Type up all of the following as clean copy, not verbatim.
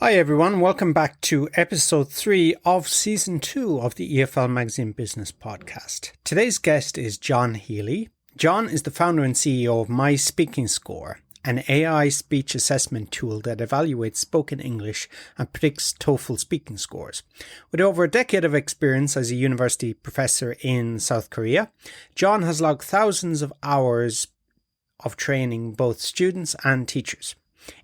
Hi everyone, welcome back to episode 3 of season 2 of the EFL Magazine Business Podcast. Today's guest is John Healy. John is the founder and CEO of My Speaking Score, an AI speech assessment tool that evaluates spoken English and predicts TOEFL speaking scores. With over a decade of experience as a university professor in South Korea, John has logged thousands of hours of training both students and teachers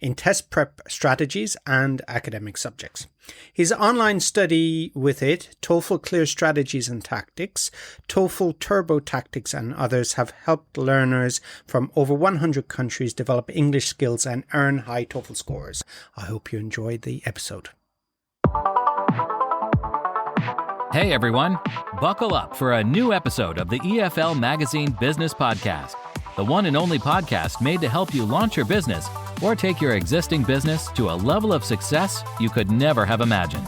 in test prep strategies and academic subjects. His online study with it, TOEFL Clear Strategies and Tactics, TOEFL Turbo Tactics and others have helped learners from over 100 countries develop English skills and earn high TOEFL scores. I hope you enjoyed the episode. Hey everyone, buckle up for a new episode of the EFL Magazine Business Podcast, the one and only podcast made to help you launch your business or take your existing business to a level of success you could never have imagined.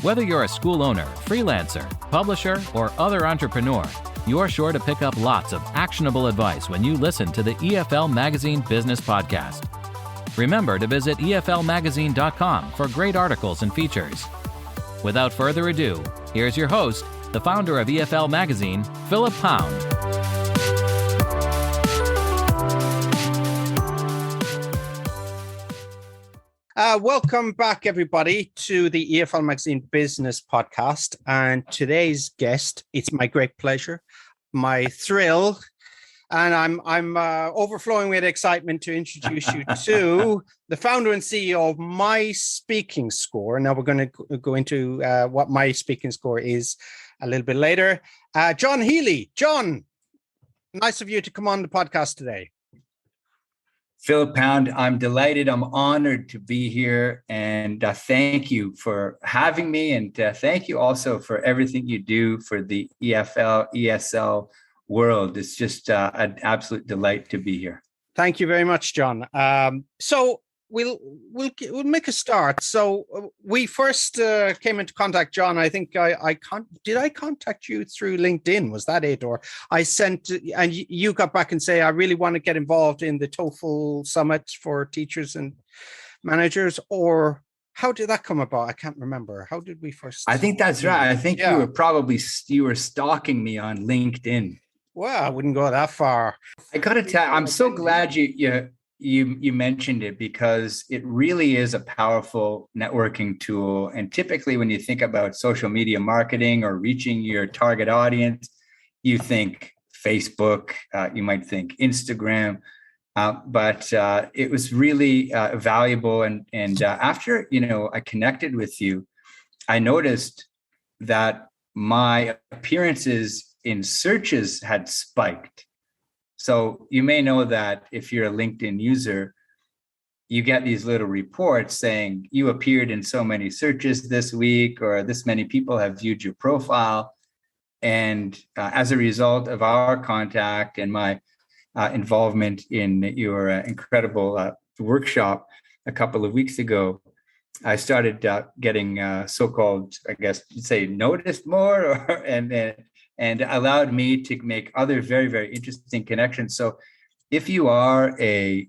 Whether you're a school owner, freelancer, publisher, or other entrepreneur, you're sure to pick up lots of actionable advice when you listen to the EFL Magazine Business Podcast. Remember to visit eflmagazine.com for great articles and features. Without further ado, here's your host, the founder of EFL Magazine, Philip Pound. Welcome back, everybody, to the EFL Magazine Business Podcast. And today's guest, it's my great pleasure, my thrill, and I'm overflowing with excitement to introduce you to the founder and CEO of My Speaking Score. Now we're going to go into what My Speaking Score is a little bit later. John Healy. John, nice of you to come on the podcast today. Philip Pound, I'm delighted. I'm honored to be here. And thank you for having me. And thank you also for everything you do for the EFL, ESL world. It's just an absolute delight to be here. Thank you very much, John. So we'll make a start. So we first came into contact, John. I think did I contact you through LinkedIn? Was that it? Or I sent, and you got back and say, I really want to get involved in the TOEFL Summit for teachers and managers. Or how did that come about? I can't remember. How did we first? I think that's right. I think you were stalking me on LinkedIn. Well, I wouldn't go that far. I got to tell you, I'm so glad you mentioned it, because it really is a powerful networking tool. And typically when you think about social media marketing or reaching your target audience, you think Facebook, you might think Instagram, but it was really valuable. And after, I connected with you, I noticed that my appearances in searches had spiked. So you may know that if you're a LinkedIn user, you get these little reports saying you appeared in so many searches this week, or this many people have viewed your profile. And as a result of our contact and my involvement in your incredible workshop a couple of weeks ago, I started getting so-called, I guess you'd say, noticed more, and allowed me to make other very, very interesting connections. So if you are a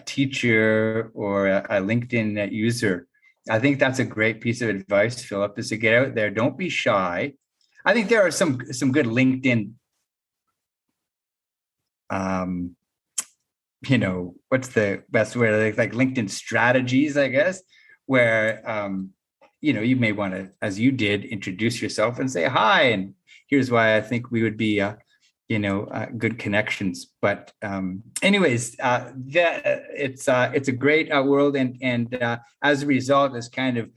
teacher or a LinkedIn user, I think that's a great piece of advice, Philip, is to get out there. Don't be shy. I think there are some good LinkedIn, what's the best word? Like LinkedIn strategies, I guess, where, you may want to, as you did, introduce yourself and say hi, and here's why I think we would be, good connections. But anyways, it's a great world, and as a result, it's kind of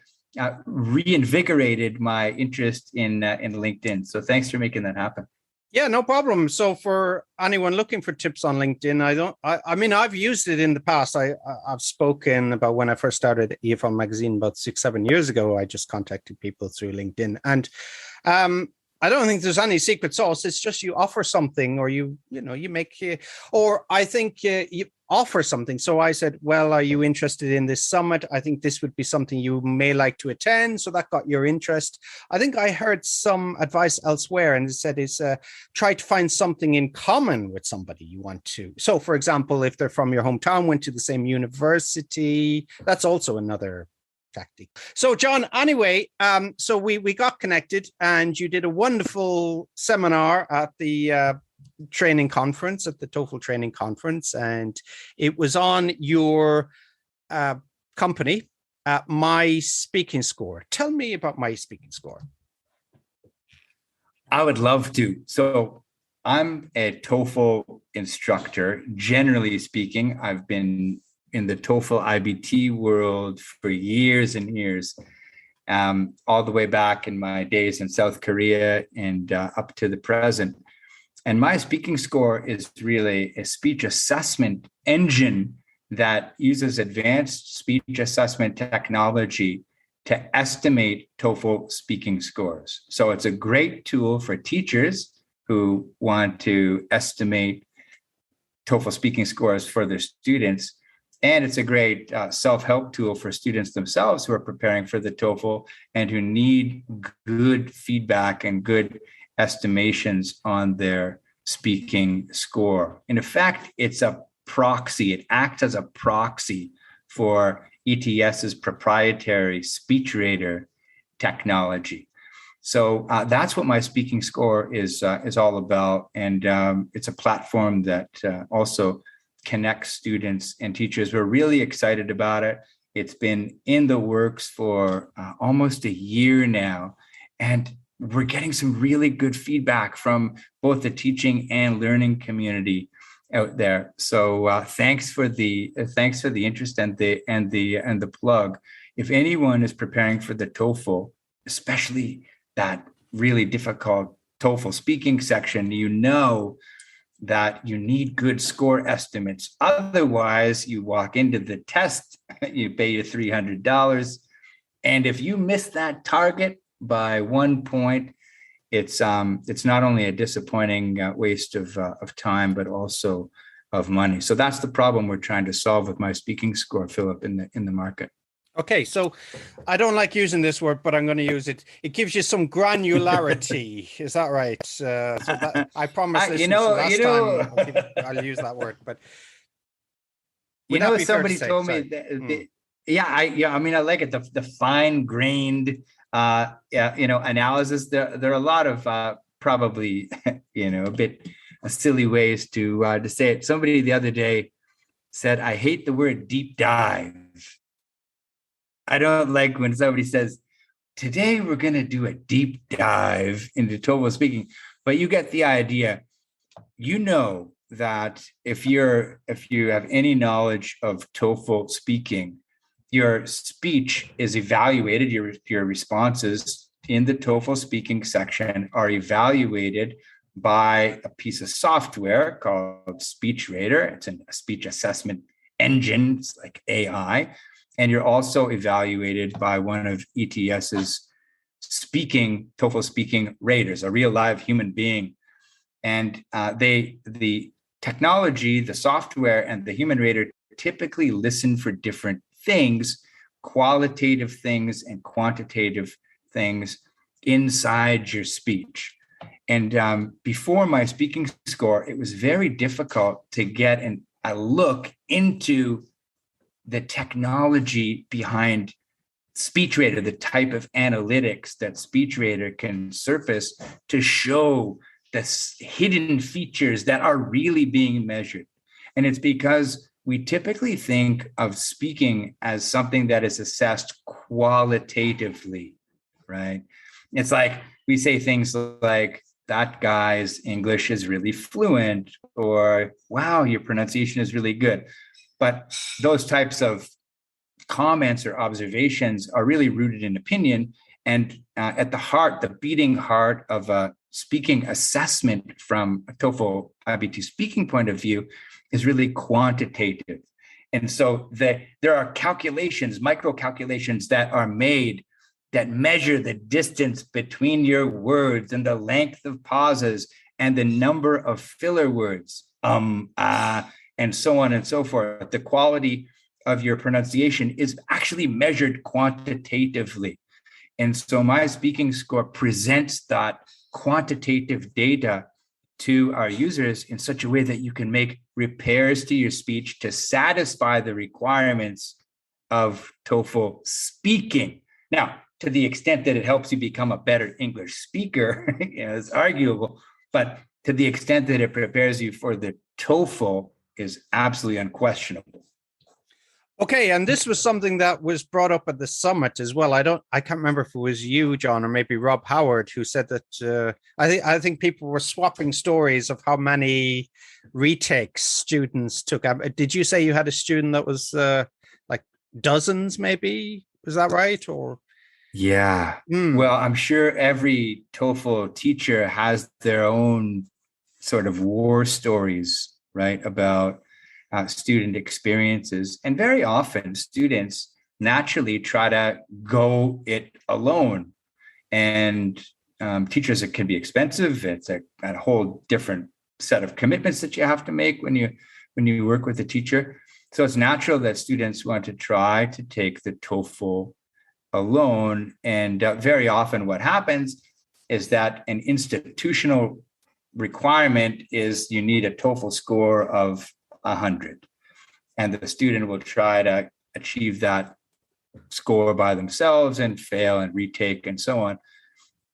reinvigorated my interest in LinkedIn. So thanks for making that happen. Yeah, no problem. So for anyone looking for tips on LinkedIn, I've used it in the past. I've spoken about when I first started EFL Magazine about 6-7 years ago. I just contacted people through LinkedIn, and I don't think there's any secret sauce. It's just you offer something, or you make, or I think you offer something. So I said, well, are you interested in this summit? I think this would be something you may like to attend. So that got your interest. I think I heard some advice elsewhere, and it said try to find something in common with somebody you want to. So for example, if they're from your hometown, went to the same university, that's also another tactic. So, John, anyway, so we got connected, and you did a wonderful seminar at the training conference, at the TOEFL training conference, and it was on your company, My Speaking Score. Tell me about My Speaking Score. I would love to. So I'm a TOEFL instructor. Generally speaking, I've been in the TOEFL IBT world for years and years, all the way back in my days in South Korea and up to the present. And My Speaking Score is really a speech assessment engine that uses advanced speech assessment technology to estimate TOEFL speaking scores. So it's a great tool for teachers who want to estimate TOEFL speaking scores for their students. And it's a great self-help tool for students themselves who are preparing for the TOEFL and who need good feedback and good estimations on their speaking score. And in fact, it's a proxy. It acts as a proxy for ETS's proprietary SpeechRater technology. So that's what My Speaking Score is all about. And it's a platform that also connects students and teachers. We're really excited about it. It's been in the works for almost a year now. And we're getting some really good feedback from both the teaching and learning community out there. So thanks for the interest and the plug. If anyone is preparing for the TOEFL, especially that really difficult TOEFL speaking section, you know that you need good score estimates. Otherwise, you walk into the test, you pay your $300. And if you miss that target by 1 point, it's not only a disappointing waste of time, but also of money. So that's the problem we're trying to solve with My Speaking Score, Philip, in the market. Okay, so I don't like using this word, but I'm going to use it. It gives you some granularity. Is that right? So that, I promise this time I'll use that word. But somebody told me that, I mean, I like it. The fine-grained, analysis. There are a lot of probably, a bit silly ways to say it. Somebody the other day said, "I hate the word deep dive." I don't like when somebody says, "Today we're going to do a deep dive into TOEFL speaking," but you get the idea. You know that if you have any knowledge of TOEFL speaking, your speech is evaluated. Your responses in the TOEFL speaking section are evaluated by a piece of software called SpeechRater. It's a speech assessment engine. It's like AI. And you're also evaluated by one of ETS's TOEFL speaking raters, a real live human being. And the technology, the software, and the human rater typically listen for different things, qualitative things and quantitative things inside your speech. And before My Speaking Score, it was very difficult to get a look into the technology behind SpeechRater, the type of analytics that SpeechRater can surface to show the hidden features that are really being measured. And it's because we typically think of speaking as something that is assessed qualitatively, right? It's like we say things like, "That guy's English is really fluent," or "Wow, your pronunciation is really good." But those types of comments or observations are really rooted in opinion. And at the heart, the beating heart of a speaking assessment from a TOEFL IBT speaking point of view is really quantitative. And so there are calculations, micro calculations that are made that measure the distance between your words and the length of pauses and the number of filler words, and so on and so forth. The quality of your pronunciation is actually measured quantitatively. And so My Speaking Score presents that quantitative data to our users in such a way that you can make repairs to your speech to satisfy the requirements of TOEFL speaking. Now, to the extent that it helps you become a better English speaker, is arguable, but to the extent that it prepares you for the TOEFL is absolutely unquestionable. Okay, and this was something that was brought up at the summit as well. I can't remember if it was you, John, or maybe Rob Howard, who said that I think people were swapping stories of how many retakes students took. Did you say you had a student that was like dozens, maybe? Was that right? Or yeah. Well, I'm sure every TOEFL teacher has their own sort of war stories, right, about student experiences. And very often students naturally try to go it alone. And teachers, it can be expensive. It's a whole different set of commitments that you have to make when you work with a teacher. So it's natural that students want to try to take the TOEFL alone. And very often what happens is that an institutional requirement is you need a TOEFL score of 100. And the student will try to achieve that score by themselves and fail and retake and so on.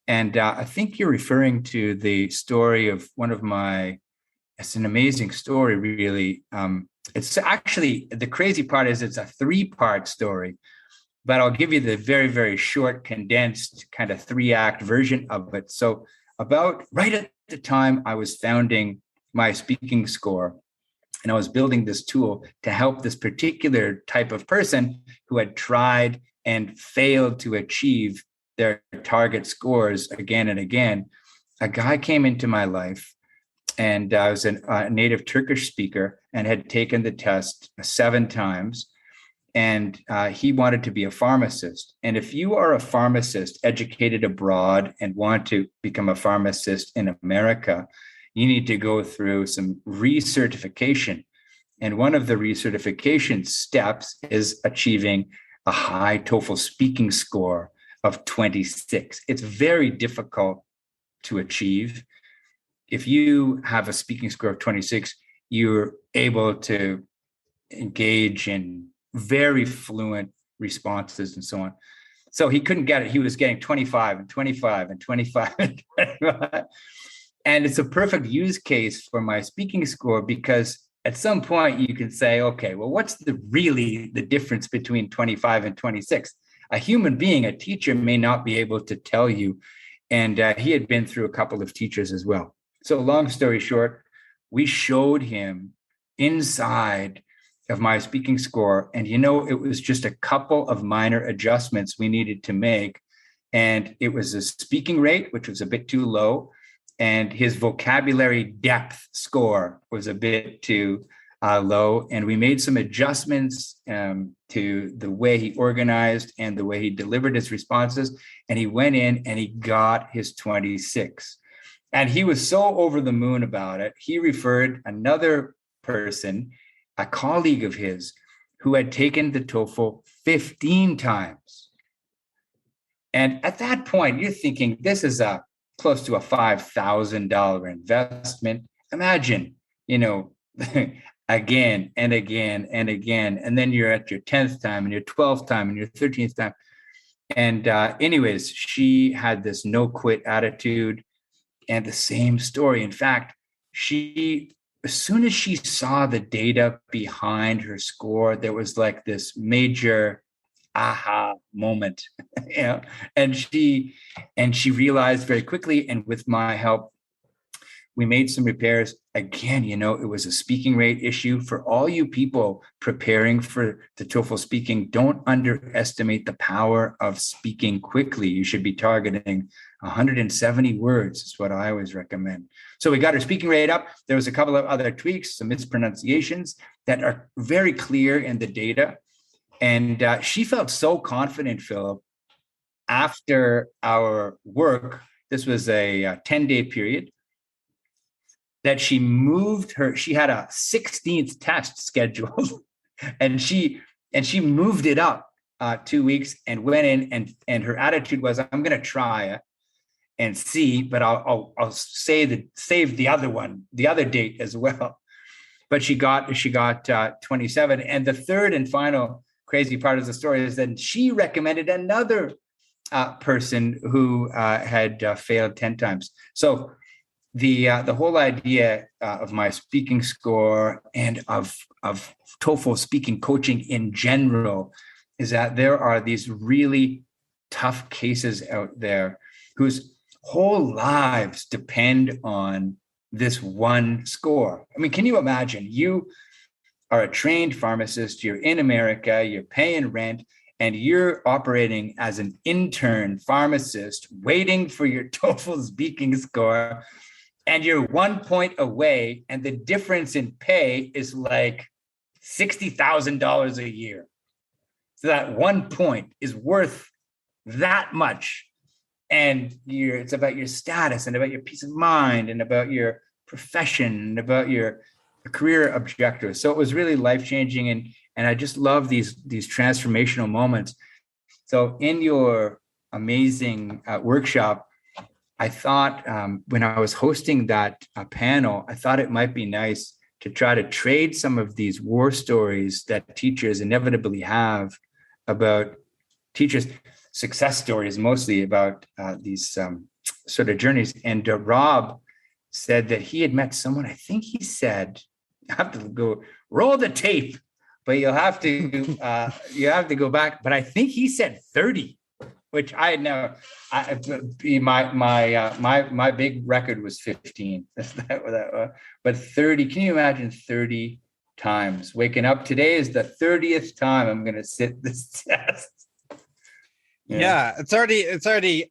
And I think you're referring to the story of it's an amazing story, really. It's actually, the crazy part is it's a 3-part story, but I'll give you the very, very short, condensed kind of 3-act version of it. So about right at the time I was founding my speaking score, and I was building this tool to help this particular type of person who had tried and failed to achieve their target scores again and again. A guy came into my life, and I was a native Turkish speaker and had taken the test 7 times. And he wanted to be a pharmacist. And if you are a pharmacist educated abroad and want to become a pharmacist in America, you need to go through some recertification. And one of the recertification steps is achieving a high TOEFL speaking score of 26. It's very difficult to achieve. If you have a speaking score of 26, you're able to engage in very fluent responses and so on. So he couldn't get it. He was getting 25 and 25 and 25 and 25. And it's a perfect use case for my speaking score, because at some point you can say, okay, well, what's the difference between 25 and 26? A human being, a teacher, may not be able to tell you. And he had been through a couple of teachers as well. So long story short, we showed him inside of my speaking score. And, it was just a couple of minor adjustments we needed to make. And it was a speaking rate, which was a bit too low. And his vocabulary depth score was a bit too low. And we made some adjustments to the way he organized and the way he delivered his responses. And he went in and he got his 26. And he was so over the moon about it. He referred another person, a colleague of his, who had taken the TOEFL 15 times. And at that point, you're thinking, this is close to a $5,000 investment. Imagine, again and again and again. And then you're at your 10th time and your 12th time and your 13th time. And anyways, she had this no quit attitude and the same story. In fact, as soon as she saw the data behind her score, there was like this major aha moment, and she realized very quickly, and with my help, we made some repairs. Again, it was a speaking rate issue. For all you people preparing for the TOEFL speaking, don't underestimate the power of speaking quickly. You should be targeting 170 words is what I always recommend. So we got her speaking rate up. There was a couple of other tweaks, some mispronunciations that are very clear in the data. And she felt so confident, Philip, after our work. This was a 10-day period, that she had a 16th test scheduled and she moved it up 2 weeks and went in, and her attitude was, I'm going to try it and see, but I'll save the other date as well. But she got 27. And the third and final crazy part of the story is that she recommended another person who had failed 10 times. So the whole idea of my speaking score and of TOEFL speaking coaching in general is that there are these really tough cases out there whose whole lives depend on this one score. I mean, can you imagine? You are a trained pharmacist, you're in America, you're paying rent, and you're operating as an intern pharmacist, waiting for your TOEFL speaking score, and you're 1 point away, and the difference in pay is like $60,000 a year. So that 1 point is worth that much. And it's about your status and about your peace of mind and about your profession and about your career objectives. So it was really life-changing. And I just love these transformational moments. So in your amazing workshop, I thought when I was hosting that panel, I thought it might be nice to try to trade some of these war stories that teachers inevitably have about teachers, success stories, mostly about these sort of journeys. And Rob said that he had met someone, I think he said, I have to go roll the tape, but you have to go back. But I think he said 30, which I had never. My big record was 15. But 30. Can you imagine 30 times waking up? Today is the 30th time I'm going to sit this test. Yeah, it's already.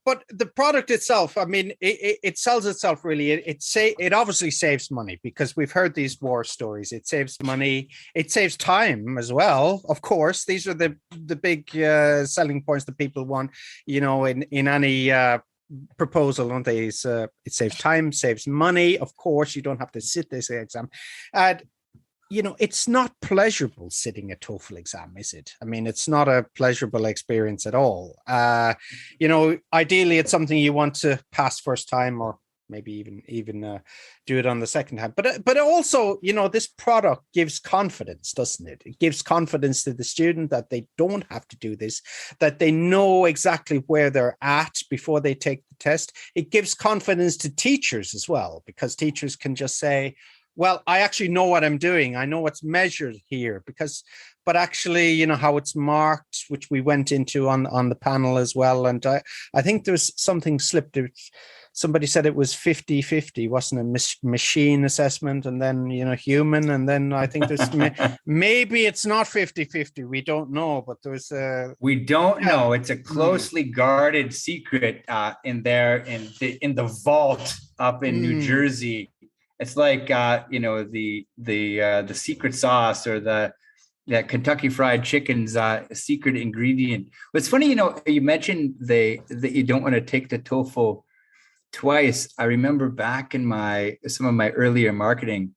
But the product itself, I mean, it sells itself really. It obviously saves money because we've heard these war stories. It saves money. It saves time as well. Of course, these are the big selling points that people want. You know, in any proposal, don't they? It saves time, saves money. Of course, you don't have to sit this exam. You know, it's not pleasurable sitting a TOEFL exam, is it? I mean, it's not a pleasurable experience at all. You know, ideally, it's something you want to pass first time or maybe even do it on the second time. But also, you know, this product gives confidence, doesn't it? It gives confidence to the student that they don't have to do this, that they know exactly where they're at before they take the test. It gives confidence to teachers as well, because teachers can just say, well, I actually know what I'm doing. I know what's measured here but actually, you know, how it's marked, which we went into on the panel as well. And I think there's something slipped. Somebody said it was 50-50, wasn't a machine assessment and then, you know, human. And then I think there's maybe it's not 50-50. We don't know, but there's we don't know. It's a closely guarded secret in the vault up in New Jersey. It's like you know, the secret sauce or the Kentucky Fried Chicken's secret ingredient. What's funny, you know, you mentioned that you don't want to take the TOEFL twice. I remember back in some of my earlier marketing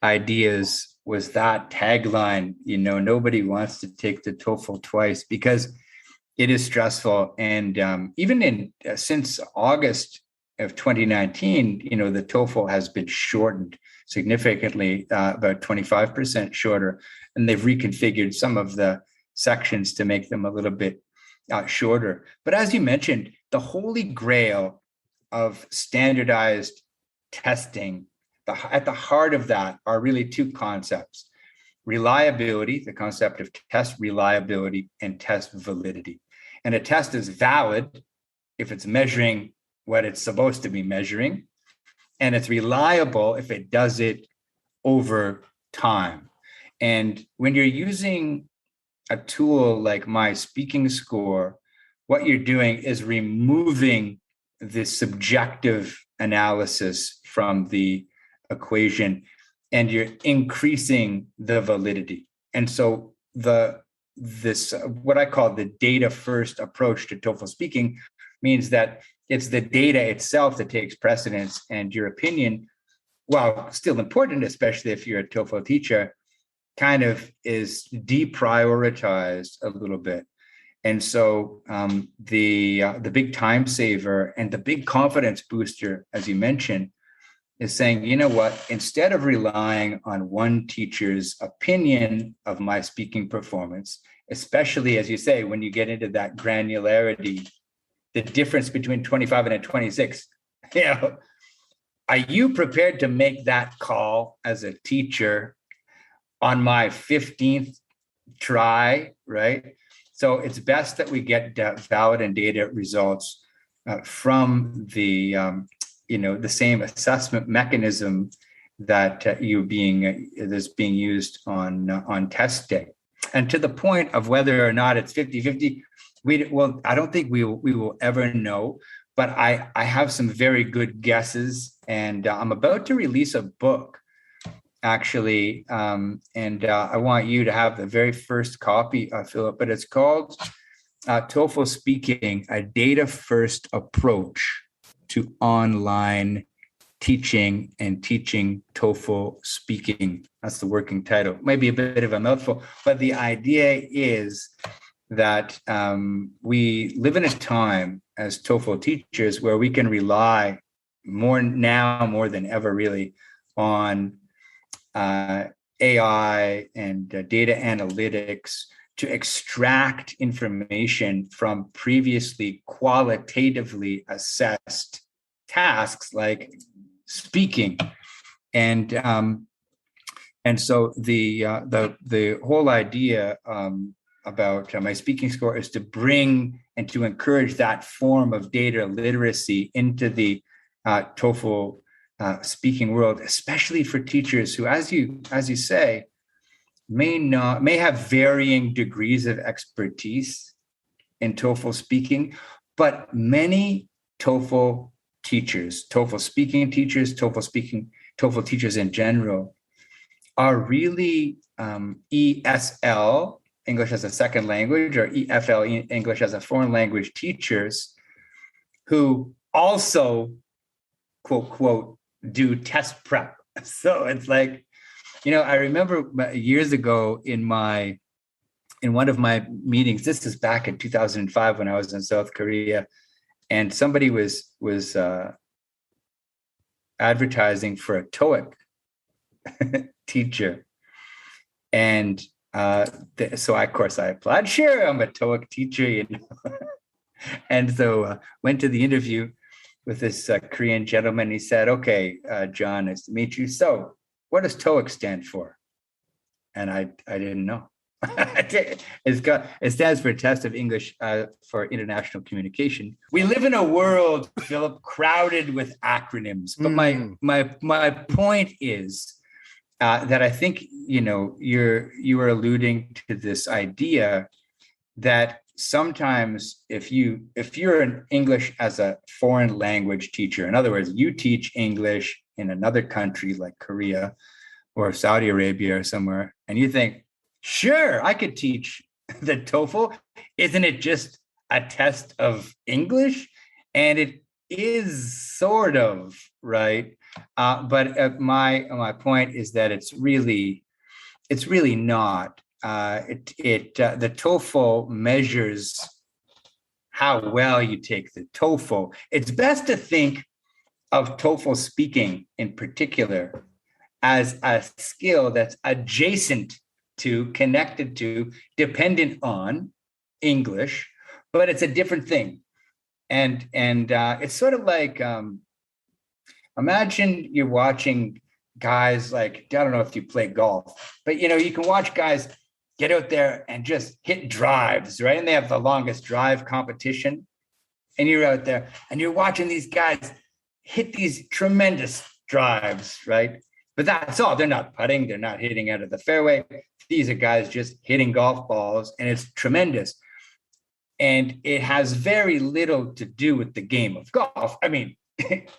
ideas was that tagline, you know, nobody wants to take the TOEFL twice because it is stressful. And even since August of 2019, you know, the TOEFL has been shortened significantly, about 25% shorter, and they've reconfigured some of the sections to make them a little bit shorter. But as you mentioned, the holy grail of standardized testing, at the heart of that are really two concepts: reliability, the concept of test reliability, and test validity. And a test is valid if it's measuring what it's supposed to be measuring, and it's reliable if it does it over time. And when you're using a tool like my speaking score, what you're doing is removing the subjective analysis from the equation, and you're increasing the validity. And so this what I call the data first approach to TOEFL speaking means that it's the data itself that takes precedence, and your opinion, while still important, especially if you're a TOEFL teacher, kind of is deprioritized a little bit. And so the big time saver and the big confidence booster, as you mentioned, is saying, you know what, instead of relying on one teacher's opinion of my speaking performance, especially as you say, when you get into that granularity, the difference between 25 and a 26, are you prepared to make that call as a teacher on my 15th try, right? So it's best that we get valid and data results from the same assessment mechanism that is being used on test day. And to the point of whether or not it's 50-50, I don't think we will ever know, but I have some very good guesses, and I'm about to release a book, actually, and I want you to have the very first copy, Philip, but it's called TOEFL Speaking, a data-first approach to online teaching and teaching TOEFL speaking. That's the working title. Maybe a bit of a mouthful, but the idea is that we live in a time as TOEFL teachers where we can rely more than ever really on AI and data analytics to extract information from previously qualitatively assessed tasks like speaking. And so the whole idea about my speaking score is to bring and to encourage that form of data literacy into the TOEFL speaking world, especially for teachers who, as you say, may have varying degrees of expertise in TOEFL speaking, but many TOEFL teachers, TOEFL speaking teachers, TOEFL teachers in general, are really ESL, English as a second language, or EFL, English as a foreign language teachers, who also, quote, quote, do test prep. So it's like, I remember years ago in one of my meetings, this is back in 2005 when I was in South Korea, and somebody was advertising for a TOEIC teacher. And so of course I applied. Sure, I'm a TOEIC teacher, And so went to the interview with this Korean gentleman. He said, okay, John, nice to meet you. So what does TOEIC stand for? And I didn't know. It stands for Test of English for International Communication. We live in a world, Philip, crowded with acronyms. But my point is that I think you are alluding to this idea that sometimes if you're an English as a foreign language teacher, in other words, you teach English in another country like Korea or Saudi Arabia or somewhere, and you think, sure, I could teach the TOEFL. Isn't it just a test of English? And it is sort of, right? But my point is that it's really not. The TOEFL measures how well you take the TOEFL. It's best to think of TOEFL speaking in particular as a skill that's adjacent to, connected to, dependent on English, but it's a different thing. And it's sort of like, imagine you're watching guys like, I don't know if you play golf, but you can watch guys get out there and just hit drives, right? And they have the longest drive competition. And you're out there and you're watching these guys hit these tremendous drives, right? But that's all. They're not putting, they're not hitting out of the fairway. These are guys just hitting golf balls, and it's tremendous. And it has very little to do with the game of golf. I mean,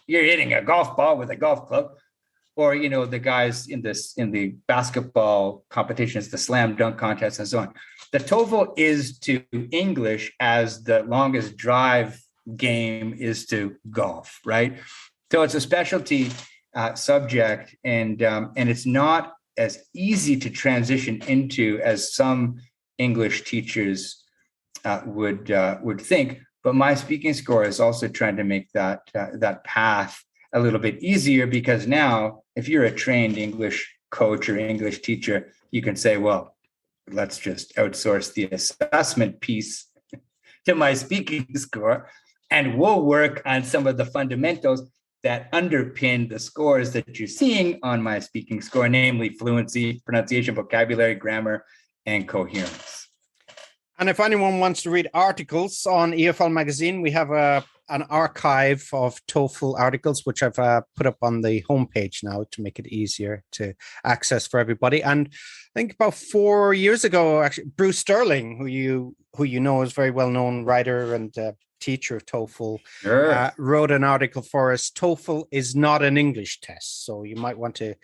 you're hitting a golf ball with a golf club, or the guys in the basketball competitions, the slam dunk contest, and so on. The TOEFL is to English as the longest drive game is to golf, right? So it's a specialty subject, and it's not as easy to transition into as some English teachers would think. But my speaking score is also trying to make that path a little bit easier, because now if you're a trained English coach or English teacher, you can say, well, let's just outsource the assessment piece to my speaking score, and we'll work on some of the fundamentals that underpin the scores that you're seeing on my speaking score, namely fluency, pronunciation, vocabulary, grammar, and coherence. And if anyone wants to read articles on EFL Magazine, we have an archive of TOEFL articles, which I've put up on the homepage now to make it easier to access for everybody. And I think about 4 years ago, actually, Bruce Sterling, who you know is a very well-known writer and teacher of TOEFL, Sure. wrote an article for us. TOEFL is not an English test. So you might want to,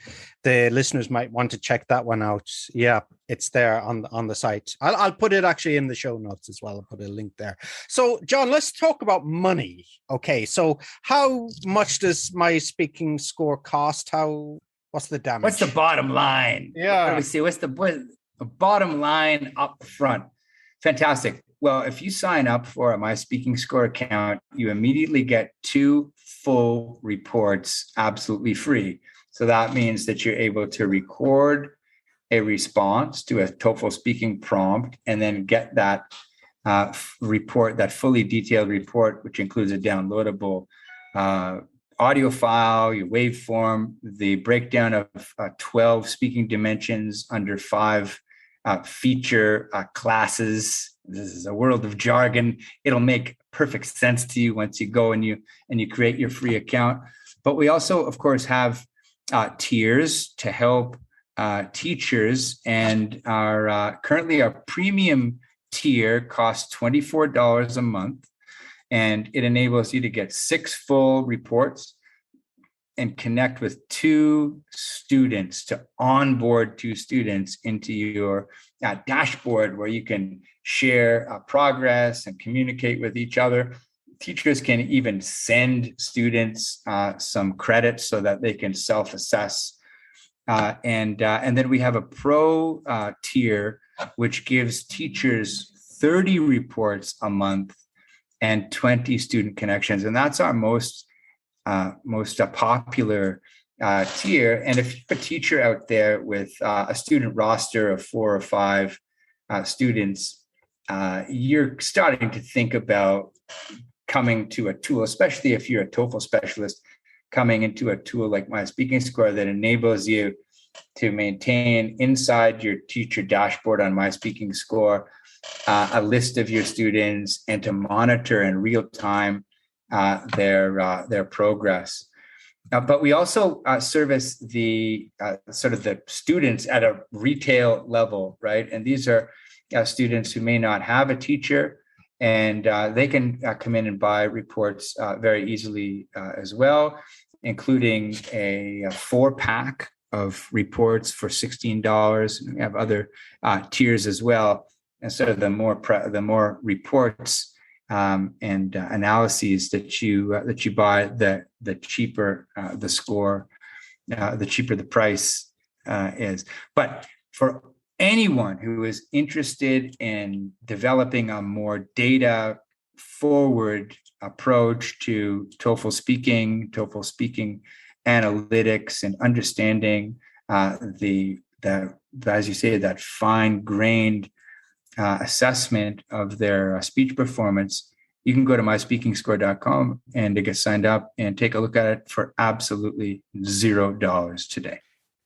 the listeners might want to check that one out. Yeah, it's there on the site. I'll put it actually in the show notes as well. I'll put a link there. So John, let's talk about money. Okay, so how much does my speaking score cost? What's the damage? What's the bottom line? Yeah. Let me see. What's the bottom line up front? Fantastic. Well, if you sign up for My Speaking Score account, you immediately get 2 full reports absolutely free. So that means that you're able to record a response to a TOEFL speaking prompt and then get that report, that fully detailed report, which includes a downloadable audio file, your waveform, the breakdown of 12 speaking dimensions under 5 feature classes. This is a world of jargon. It'll make perfect sense to you once you go and you create your free account. But we also, of course, have tiers to help teachers, and currently our premium tier costs $24 a month, and it enables you to get 6 full reports and connect with 2 students, to onboard 2 students into your dashboard, where you can share progress and communicate with each other. Teachers can even send students some credits so that they can self-assess. And then we have a pro tier, which gives teachers 30 reports a month and 20 student connections. And that's our most popular tier. And if you're a teacher out there with a student roster of 4 or 5 students, you're starting to think about coming to a tool, especially if you're a TOEFL specialist, coming into a tool like My Speaking Score that enables you to maintain inside your teacher dashboard on My Speaking Score a list of your students, and to monitor in real time their progress. But we also service the sort of the students at a retail level, right? And these are students who may not have a teacher, and they can come in and buy reports very easily as well, including a 4-pack of reports for $16. We have other tiers as well. And so the more reports and analyses that you buy, the cheaper the score, the cheaper the price is. But for anyone who is interested in developing a more data forward approach to TOEFL speaking analytics, and understanding as you say, that fine-grained assessment of their speech performance, you can go to myspeakingscore.com and to get signed up and take a look at it for absolutely $0 today.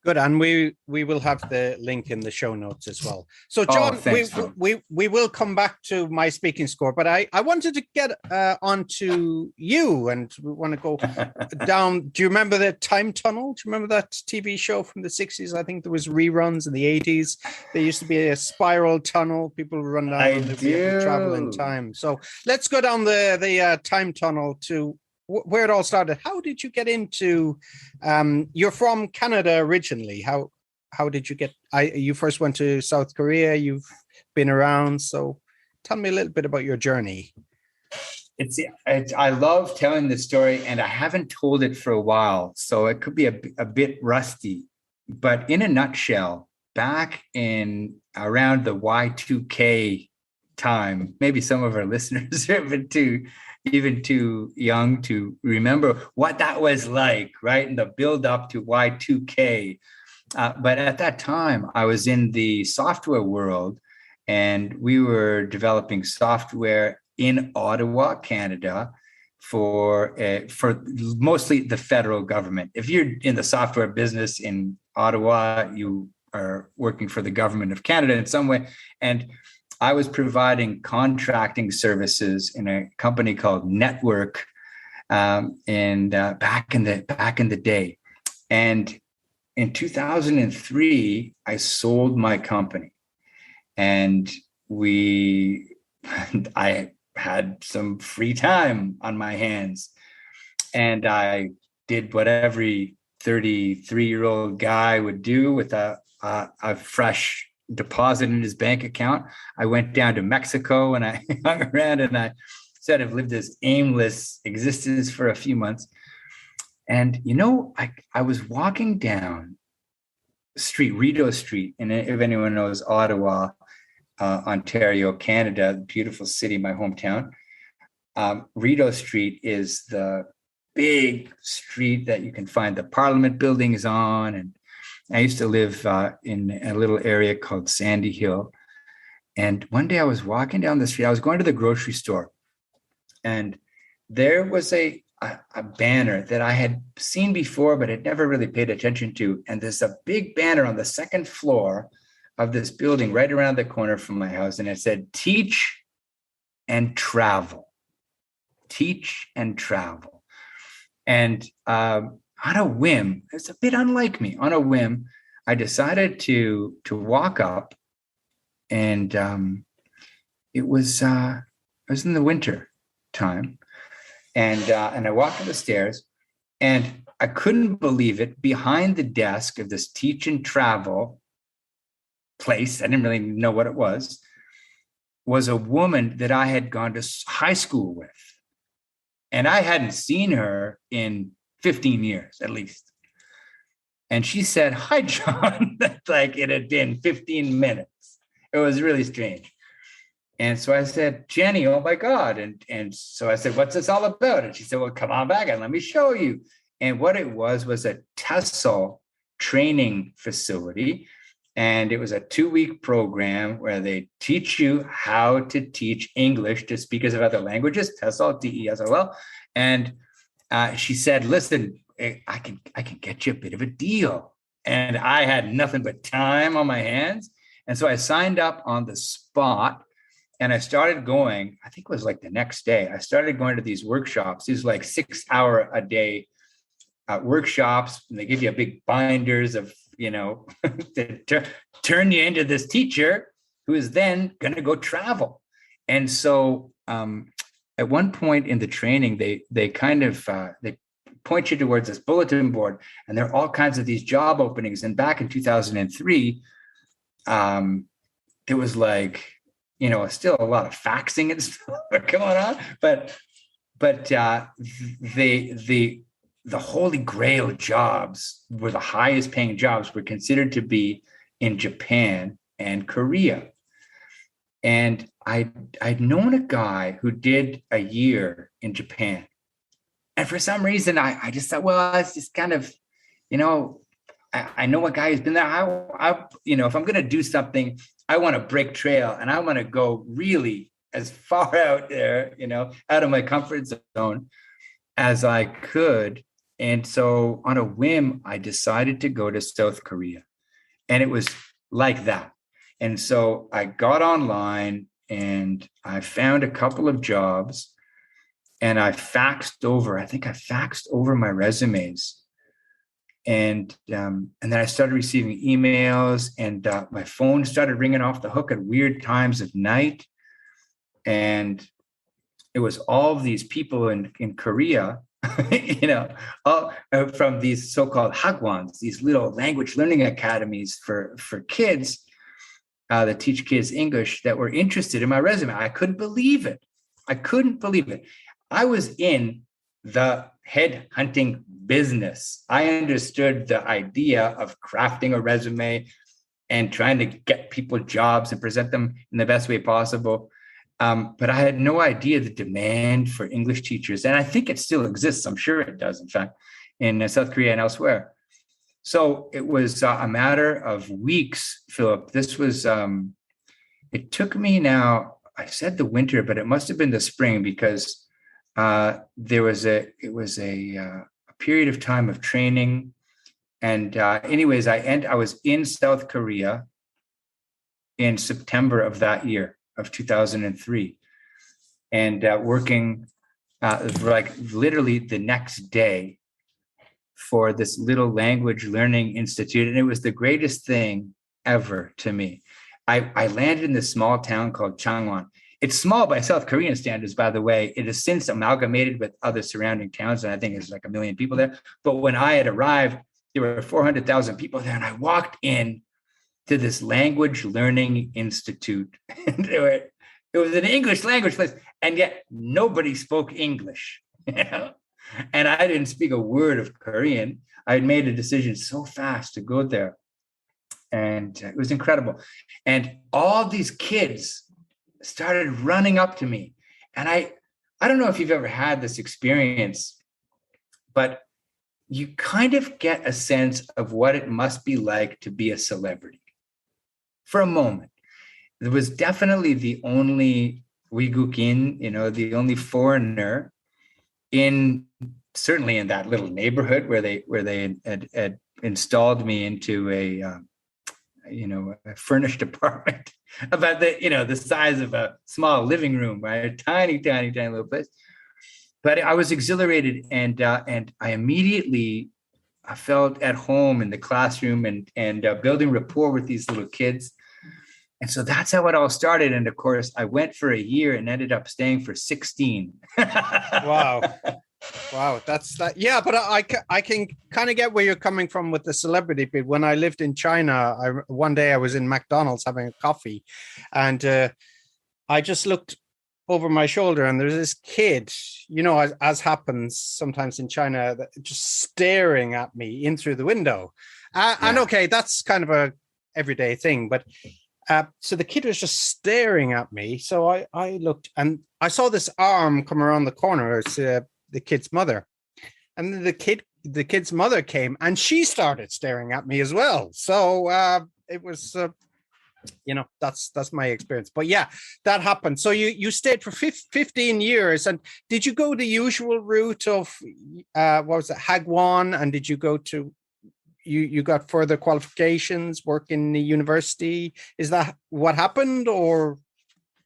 Good, and we will have the link in the show notes as well. So, John, we will come back to My Speaking Score, but I wanted to get onto you, and we want to go down. Do you remember the Time Tunnel? Do you remember that TV show from the 60s? I think there was reruns in the 80s. There used to be a spiral tunnel. People would run down and they'd be able to travel in time. So let's go down the Time Tunnel to where it all started. How did you get into you're from Canada originally? How did you get you first went to South Korea? You've been around, so tell me a little bit about your journey. I love telling the story, and I haven't told it for a while, so it could be a bit rusty, but in a nutshell, back in around the Y2K time. Maybe some of our listeners are even too young to remember what that was like, right? And the build up to Y2K. But at that time, I was in the software world, and we were developing software in Ottawa, Canada, for mostly the federal government. If you're in the software business in Ottawa, you are working for the government of Canada in some way. And I was providing contracting services in a company called Network, and back in the day. And in 2003, I sold my company, and I had some free time on my hands, and I did what every 33-year-old guy would do with a fresh deposit in his bank account. I went down to Mexico and I hung around, and I sort of lived this aimless existence for a few months. And, I was walking down Rideau Street, and if anyone knows Ottawa, Ontario, Canada, beautiful city, my hometown. Rideau Street is the big street that you can find the Parliament buildings on. And I used to live in a little area called Sandy Hill. And one day I was walking down the street. I was going to the grocery store, and there was a banner that I had seen before, but had never really paid attention to. And there's a big banner on the second floor of this building right around the corner from my house. And it said, "Teach and travel, teach and travel." And on a whim, it's a bit unlike me, on a whim, I decided to walk up, and it was in the winter time. And I walked up the stairs, and I couldn't believe it. Behind the desk of this teach and travel place, I didn't really know what it was a woman that I had gone to high school with. And I hadn't seen her in 15 years, at least. And she said, "Hi, John." Like it had been 15 minutes. It was really strange. And so I said, "Jenny, oh my God." And so I said, "What's this all about?" And she said, "Well, come on back and let me show you." And what it was a TESOL training facility. And it was a 2-week program where they teach you how to teach English to speakers of other languages, TESOL, TESOL. And she said, "Listen, I can get you a bit of a deal." And I had nothing but time on my hands. And so I signed up on the spot. And I started going, I think it was like the next day, I started going to these workshops, these like 6-hour-a-day workshops. And they give you a big binders of, to turn you into this teacher who is then going to go travel. And so at one point in the training, they kind of, they point you towards this bulletin board, and there are all kinds of these job openings. And back in 2003, it was like, still a lot of faxing and stuff going on, but the holy grail jobs were the highest paying jobs were considered to be in Japan and Korea. And I'd known a guy who did a year in Japan. And for some reason, I just thought, well, it's just kind of, I know a guy who's been there. I if I'm going to do something, I want to break trail, and I want to go really as far out there, out of my comfort zone as I could. And so on a whim, I decided to go to South Korea, and it was like that. And so I got online and I found a couple of jobs, and I faxed over my resumes. And then I started receiving emails, and my phone started ringing off the hook at weird times of night. And it was all of these people in Korea, all from these so-called hagwons, these little language learning academies for kids that teach kids English, that were interested in my resume. I couldn't believe it. I was in the headhunting business. I understood the idea of crafting a resume and trying to get people jobs and present them in the best way possible. But I had no idea the demand for English teachers. And I think it still exists. I'm sure it does, in fact, in South Korea and elsewhere. So it was a matter of weeks, Philip. This was, it took me now, I said the winter, but it must have been the spring, because it was a period of time of training. And anyways, I was in South Korea in September of that year, of 2003, and working like literally the next day for this little language learning institute. And it was the greatest thing ever to me. I landed in this small town called Changwon. It's small by South Korean standards, by the way. It has since amalgamated with other surrounding towns, and I think there's like 1 million people there. But when I had arrived, there were 400,000 people there, and I walked in to this language learning institute. And it was an English language place, and yet nobody spoke English. And I didn't speak a word of Korean. I had made a decision so fast to go there, and it was incredible. And all these kids started running up to me, and I don't know if you've ever had this experience, but you kind of get a sense of what it must be like to be a celebrity. For a moment, there was definitely the only Weigukin, the only foreigner certainly in that little neighborhood where they had installed me into a furnished apartment about the size of a small living room, right? A tiny little place. But I was exhilarated, and I immediately felt at home in the classroom and building rapport with these little kids. And so that's how it all started. And of course, I went for a year and ended up staying for 16. Wow. That's that. Yeah, but I can kind of get where you're coming from with the celebrity bit. When I lived in China, one day I was in McDonald's having a coffee, and I just looked over my shoulder, and there's this kid, as happens sometimes in China, just staring at me in through the window. And okay, that's kind of a everyday thing, but so the kid was just staring at me. So I looked, and I saw this arm come around the corner. It's the kid's mother, and then the kid's mother came, and she started staring at me as well. So it was that's my experience. But yeah, that happened. So you stayed for 15 years, and did you go the usual route of what was it, Hagwon, and did you go to you got further qualifications, work in the university? Is that what happened, or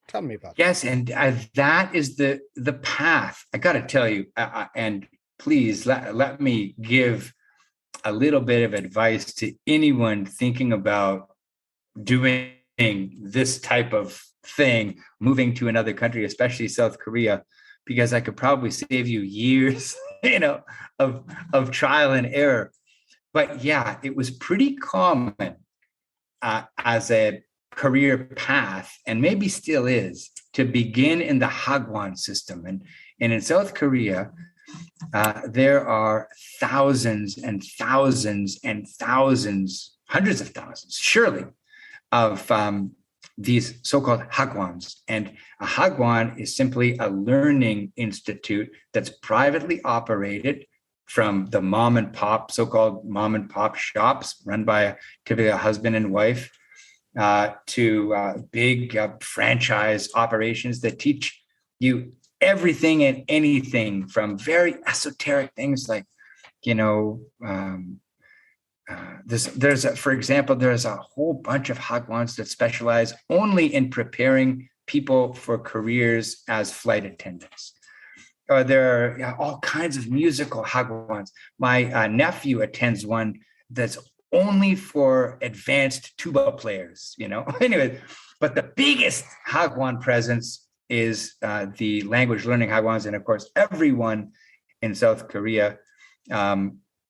tell me about it? Yes, and that is the path. I got to tell you, and please let me give a little bit of advice to anyone thinking about doing this type of thing, moving to another country, especially South Korea, because I could probably save you years, of trial and error. But yeah, it was pretty common as a career path, and maybe still is, to begin in the Hagwon system. And in South Korea, there are thousands and thousands and thousands, hundreds of thousands, surely, of these so-called Hagwons. And a Hagwon is simply a learning institute that's privately operated from the so-called mom and pop shops run by typically a husband and wife, to big franchise operations that teach you everything and anything, from very esoteric things like, for example, there's a whole bunch of Hagwons that specialize only in preparing people for careers as flight attendants. There are all kinds of musical Hagwons. My nephew attends one that's only for advanced tuba players, Anyway, but the biggest Hagwon presence is the language learning Hagwons. And of course, everyone in South Korea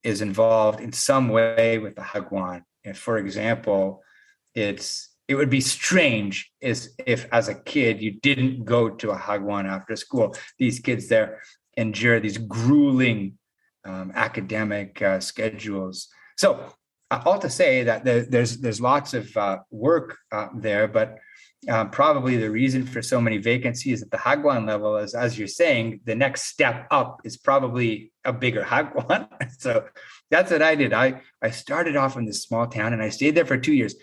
is involved in some way with the Hagwon. And for example, it would be strange if as a kid you didn't go to a Hagwon after school. These kids there endure these grueling academic schedules. So all to say that there's lots of work there, but probably the reason for so many vacancies at the Hagwon level is, as you're saying, the next step up is probably a bigger Hagwon. So that's what I did. I started off in this small town and I stayed there for 2 years.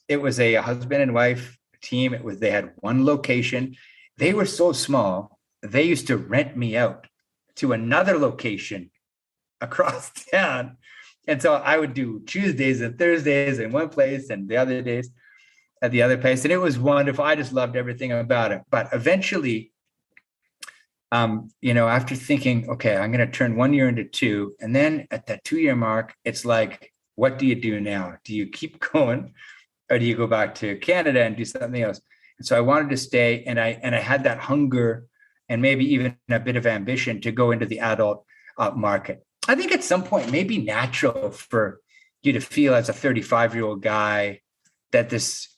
It was a husband and wife team. They had one location. They were so small, they used to rent me out to another location across town. And so I would do Tuesdays and Thursdays in one place and the other days at the other place. And it was wonderful. I just loved everything about it. But eventually, after thinking, okay, I'm going to turn 1 year into 2. And then at that 2-year mark, it's like, what do you do now? Do you keep going or do you go back to Canada and do something else? And so I wanted to stay, and I had that hunger and maybe even a bit of ambition to go into the adult market. I think at some point, maybe natural for you to feel as a 35-year-old guy that this,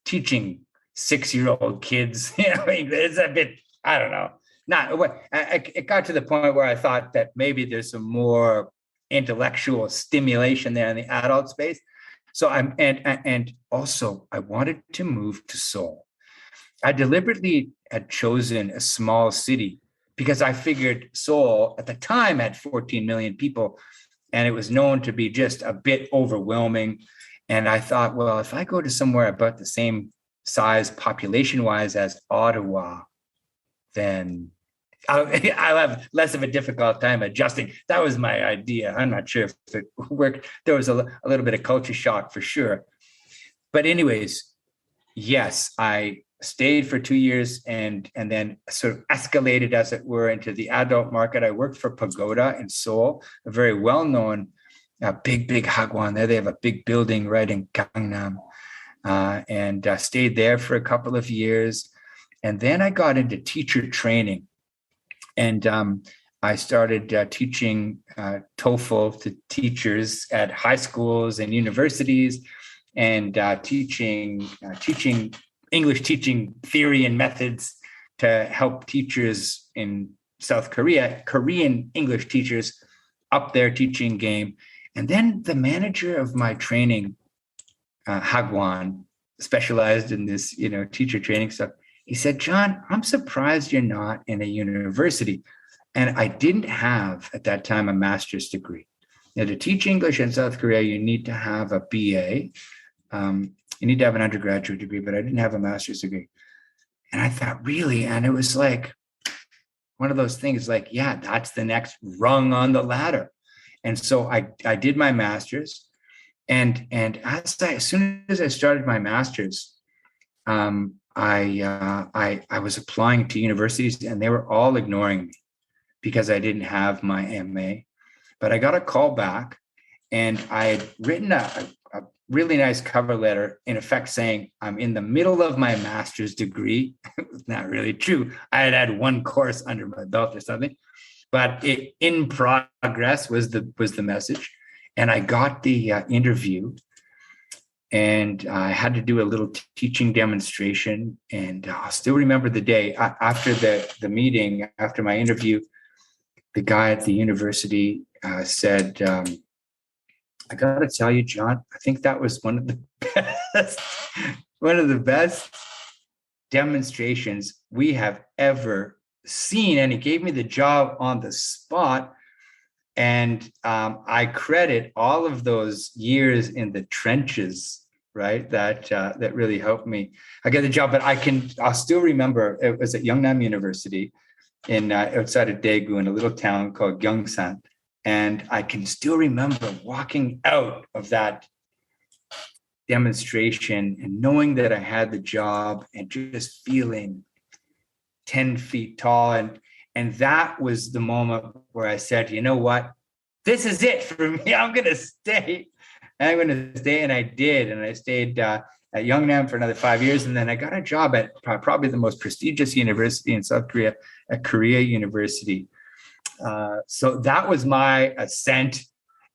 teaching 6-year-old kids, it's a bit, I don't know. It got to the point where I thought that maybe there's some more intellectual stimulation there in the adult space. So and also I wanted to move to Seoul. I deliberately had chosen a small city because I figured Seoul at the time had 14 million people, and it was known to be just a bit overwhelming. And I thought, well, if I go to somewhere about the same size population-wise as Ottawa, then I'll have less of a difficult time adjusting. That was my idea. I'm not sure if it worked. There was a little bit of culture shock for sure. But anyways, yes, I stayed for 2 years and then sort of escalated, as it were, into the adult market. I worked for Pagoda in Seoul, a very well-known big Hagwon there. They have a big building right in Yeungnam, and stayed there for a couple of years. And then I got into teacher training, and I started teaching TOEFL to teachers at high schools and universities, and teaching English teaching theory and methods to help teachers in South Korea, Korean English teachers, up their teaching game. And then the manager of my training, Hagwon, specialized in this, teacher training stuff. He said, "John, I'm surprised you're not in a university." And I didn't have at that time a master's degree. Now, to teach English in South Korea, you need to have a BA. You need to have an undergraduate degree, but I didn't have a master's degree. And I thought, really? And it was like one of those things like, yeah, that's the next rung on the ladder. And so I did my master's. And as soon as I started my master's, I was applying to universities, and they were all ignoring me because I didn't have my MA. But I got a call back, and I had written a really nice cover letter, in effect saying, I'm in the middle of my master's degree. It was not really true. I had one course under my belt or something, but in progress was the message. And I got the interview, and I had to do a little teaching demonstration. And I still remember the day after the meeting, after my interview, the guy at the university said, I got to tell you, John, I think that was one of the best demonstrations we have ever seen. And he gave me the job on the spot. And I credit all of those years in the trenches, right? That really helped me. I got the job, but I'll still remember it was at Yeungnam University in outside of Daegu in a little town called Gyeongsan. And I can still remember walking out of that demonstration and knowing that I had the job and just feeling 10 feet tall. And that was the moment where I said, you know what? This is it for me. I'm going to stay. And I did. And I stayed at Yeungnam for another 5 years. And then I got a job at probably the most prestigious university in South Korea, at Korea University. So that was my ascent.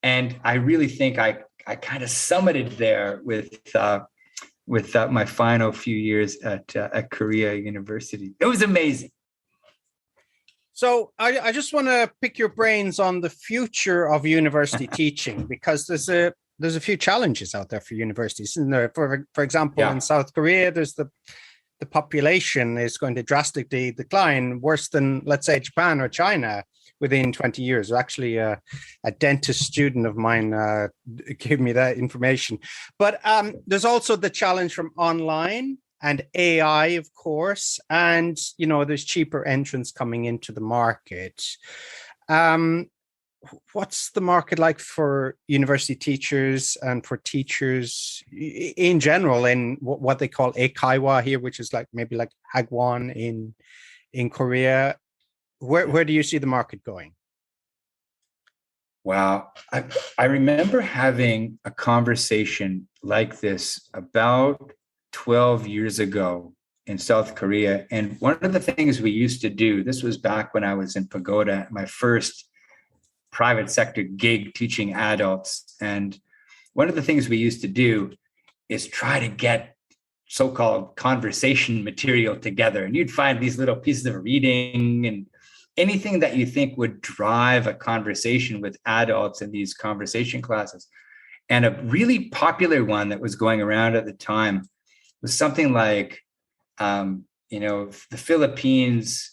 And I really think I kind of summited there with my final few years at Korea University. It was amazing. So I just want to pick your brains on the future of university teaching, because there's there's a few challenges out there for universities, isn't there? For example, in South Korea, there's the population is going to drastically decline, worse than, let's say, Japan or China within 20 years. Actually, a dentist student of mine gave me that information. But there's also the challenge from online and AI, of course, and, there's cheaper entrants coming into the market. What's the market like for university teachers and for teachers in general in what they call eikaiwa here, which is maybe like hagwon in Korea? Where do you see the market going? Wow. I remember having a conversation like this about 12 years ago in South Korea. And one of the things we used to do, this was back when I was in Pagoda, my first private sector gig teaching adults. And one of the things we used to do is try to get so-called conversation material together. And you'd find these little pieces of reading and anything that you think would drive a conversation with adults in these conversation classes. And a really popular one that was going around at the time was something like, the Philippines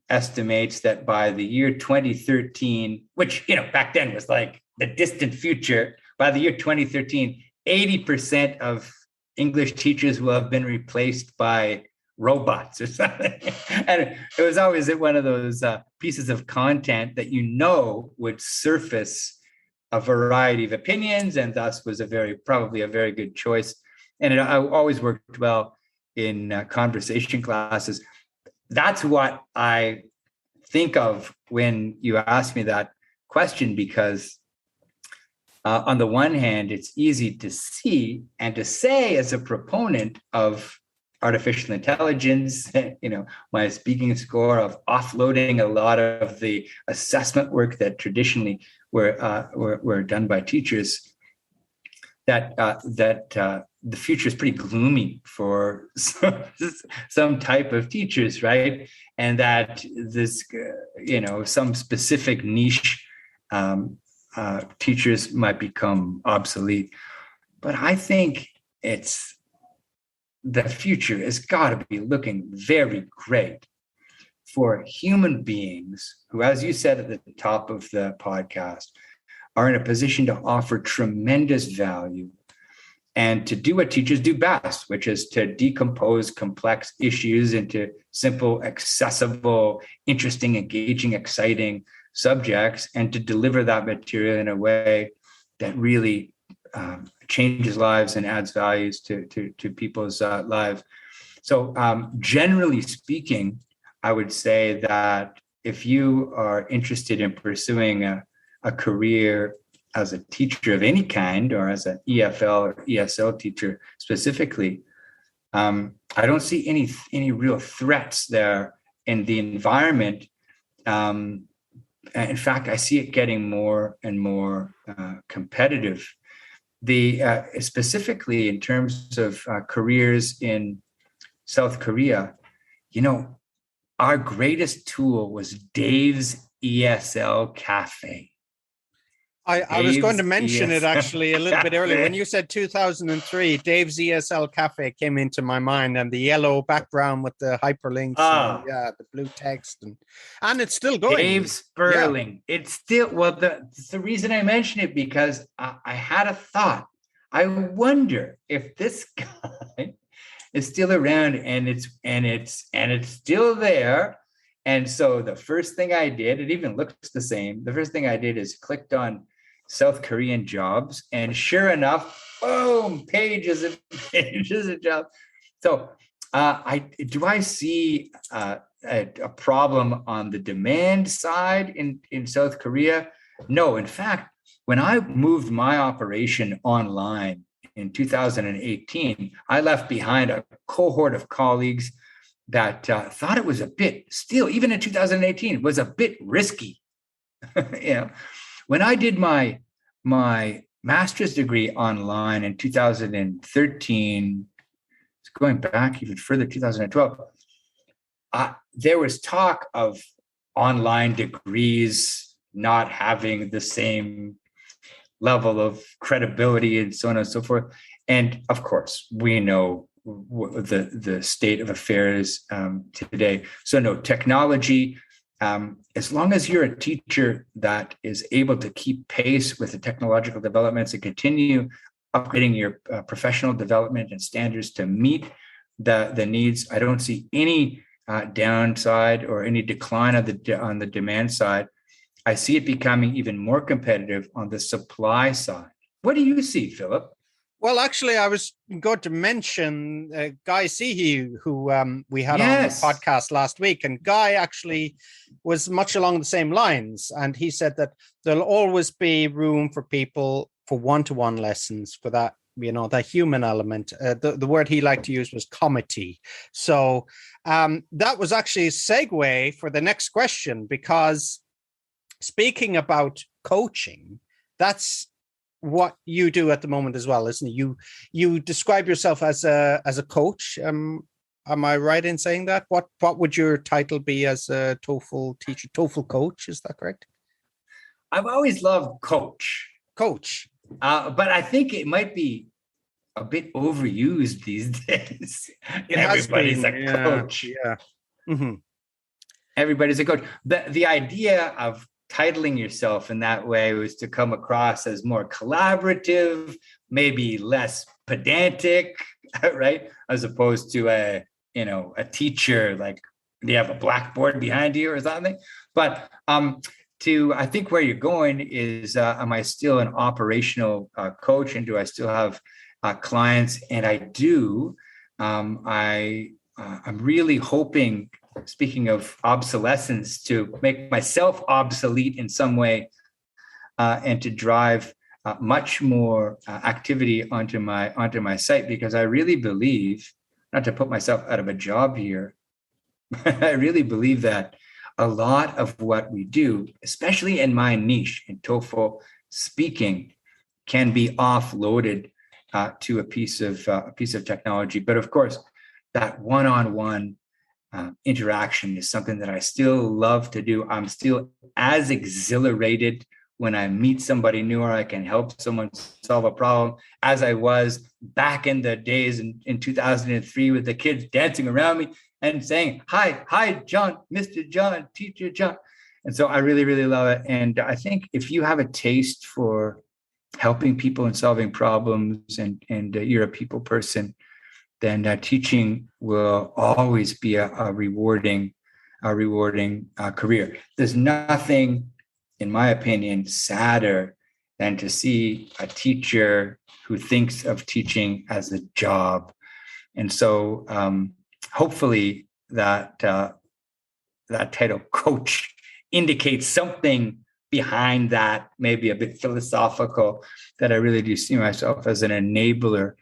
estimates that by the year 2013, which, back then was like the distant future, by the year 2013, 80% of English teachers will have been replaced by robots or something. And it was always one of those pieces of content that would surface a variety of opinions, and thus was probably a very good choice. And it always worked well in conversation classes. That's what I think of when you ask me that question, because on the one hand, it's easy to see and to say as a proponent of artificial intelligence, my speaking score of offloading a lot of the assessment work that traditionally were done by teachers, that the future is pretty gloomy for some type of teachers, right? And that this, some specific niche teachers might become obsolete. But I think the future has got to be looking very great for human beings who, as you said at the top of the podcast, are in a position to offer tremendous value and to do what teachers do best, which is to decompose complex issues into simple, accessible, interesting, engaging, exciting subjects, and to deliver that material in a way that really changes lives and adds values to people's lives. So generally speaking, I would say that if you are interested in pursuing a career as a teacher of any kind, or as an EFL or ESL teacher specifically, I don't see any real threats there in the environment. In fact, I see it getting more and more competitive. Specifically in terms of careers in South Korea, our greatest tool was Dave's ESL Cafe. I was going to mention it actually a little bit earlier. When you said 2003, Dave's ESL Cafe came into my mind, and the yellow background with the hyperlinks, the blue text, and it's still going. Dave Sperling. Yeah. It's still, the reason I mention it, because I had a thought. I wonder if this guy is still around, and it's still there. And so the first thing I did, it even looks the same. The first thing I did is clicked on South Korean jobs, and sure enough, boom, pages and pages of jobs. So I see a problem on the demand side in South Korea? No, in fact, when I moved my operation online in 2018, I left behind a cohort of colleagues that thought it was a bit, still, even in 2018, it was a bit risky. When I did my master's degree online in 2013, it's going back even further, 2012, there was talk of online degrees not having the same level of credibility and so on and so forth. And of course, we know the state of affairs today. So no, technology, as long as you're a teacher that is able to keep pace with the technological developments and continue upgrading your professional development and standards to meet the needs, I don't see any downside or any decline on the demand side. I see it becoming even more competitive on the supply side. What do you see, Philip? Well, actually, I was going to mention Guy Seehey, who we had on the podcast last week. And Guy actually was much along the same lines. And he said that there'll always be room for people for one-to-one lessons for that, that human element. The word he liked to use was comity. So that was actually a segue for the next question, because speaking about coaching, that's what you do at the moment as well, isn't it? You describe yourself as a coach. Am I right in saying that? What would your title be as a TOEFL teacher, TOEFL coach? Is that correct? I've always loved coach. But I think it might be a bit overused these days. Everybody's a coach. Yeah. Mm-hmm. Everybody's a coach. The idea of titling yourself in that way was to come across as more collaborative, maybe less pedantic, right? As opposed to a teacher, like, do you have a blackboard behind you or something? But I think where you're going is, am I still an operational coach, and do I still have clients? And I do. I'm really hoping, speaking of obsolescence, to make myself obsolete in some way, and to drive much more activity onto my site, because I really believe, not to put myself out of a job here, I really believe that a lot of what we do, especially in my niche in TOEFL speaking, can be offloaded to a piece of technology. But of course, that one-on-one interaction is something that I still love to do. I'm still as exhilarated when I meet somebody new or I can help someone solve a problem as I was back in the days in 2003 with the kids dancing around me and saying, hi, John, Mr. John, Teacher John. And so I really, really love it. And I think if you have a taste for helping people and solving problems, and you're a people person, then teaching will always be a rewarding career. There's nothing, in my opinion, sadder than to see a teacher who thinks of teaching as a job. And so hopefully that title, coach, indicates something behind that, maybe a bit philosophical, that I really do see myself as an enabler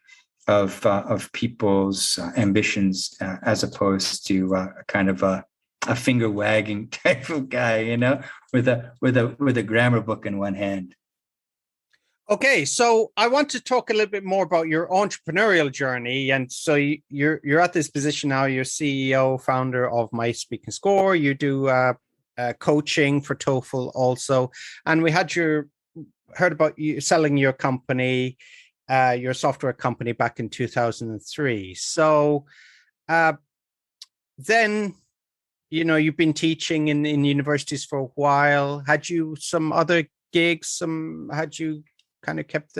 of people's ambitions, as opposed to kind of a finger wagging type of guy, with a grammar book in one hand. Okay, so I want to talk a little bit more about your entrepreneurial journey. And so you're at this position now. You're CEO, founder of My Speaking Score. You do coaching for TOEFL also, and we heard about you selling your company, your software company, back in 2003. So then, you've been teaching in universities for a while. Had you some other gigs? Had you kind of kept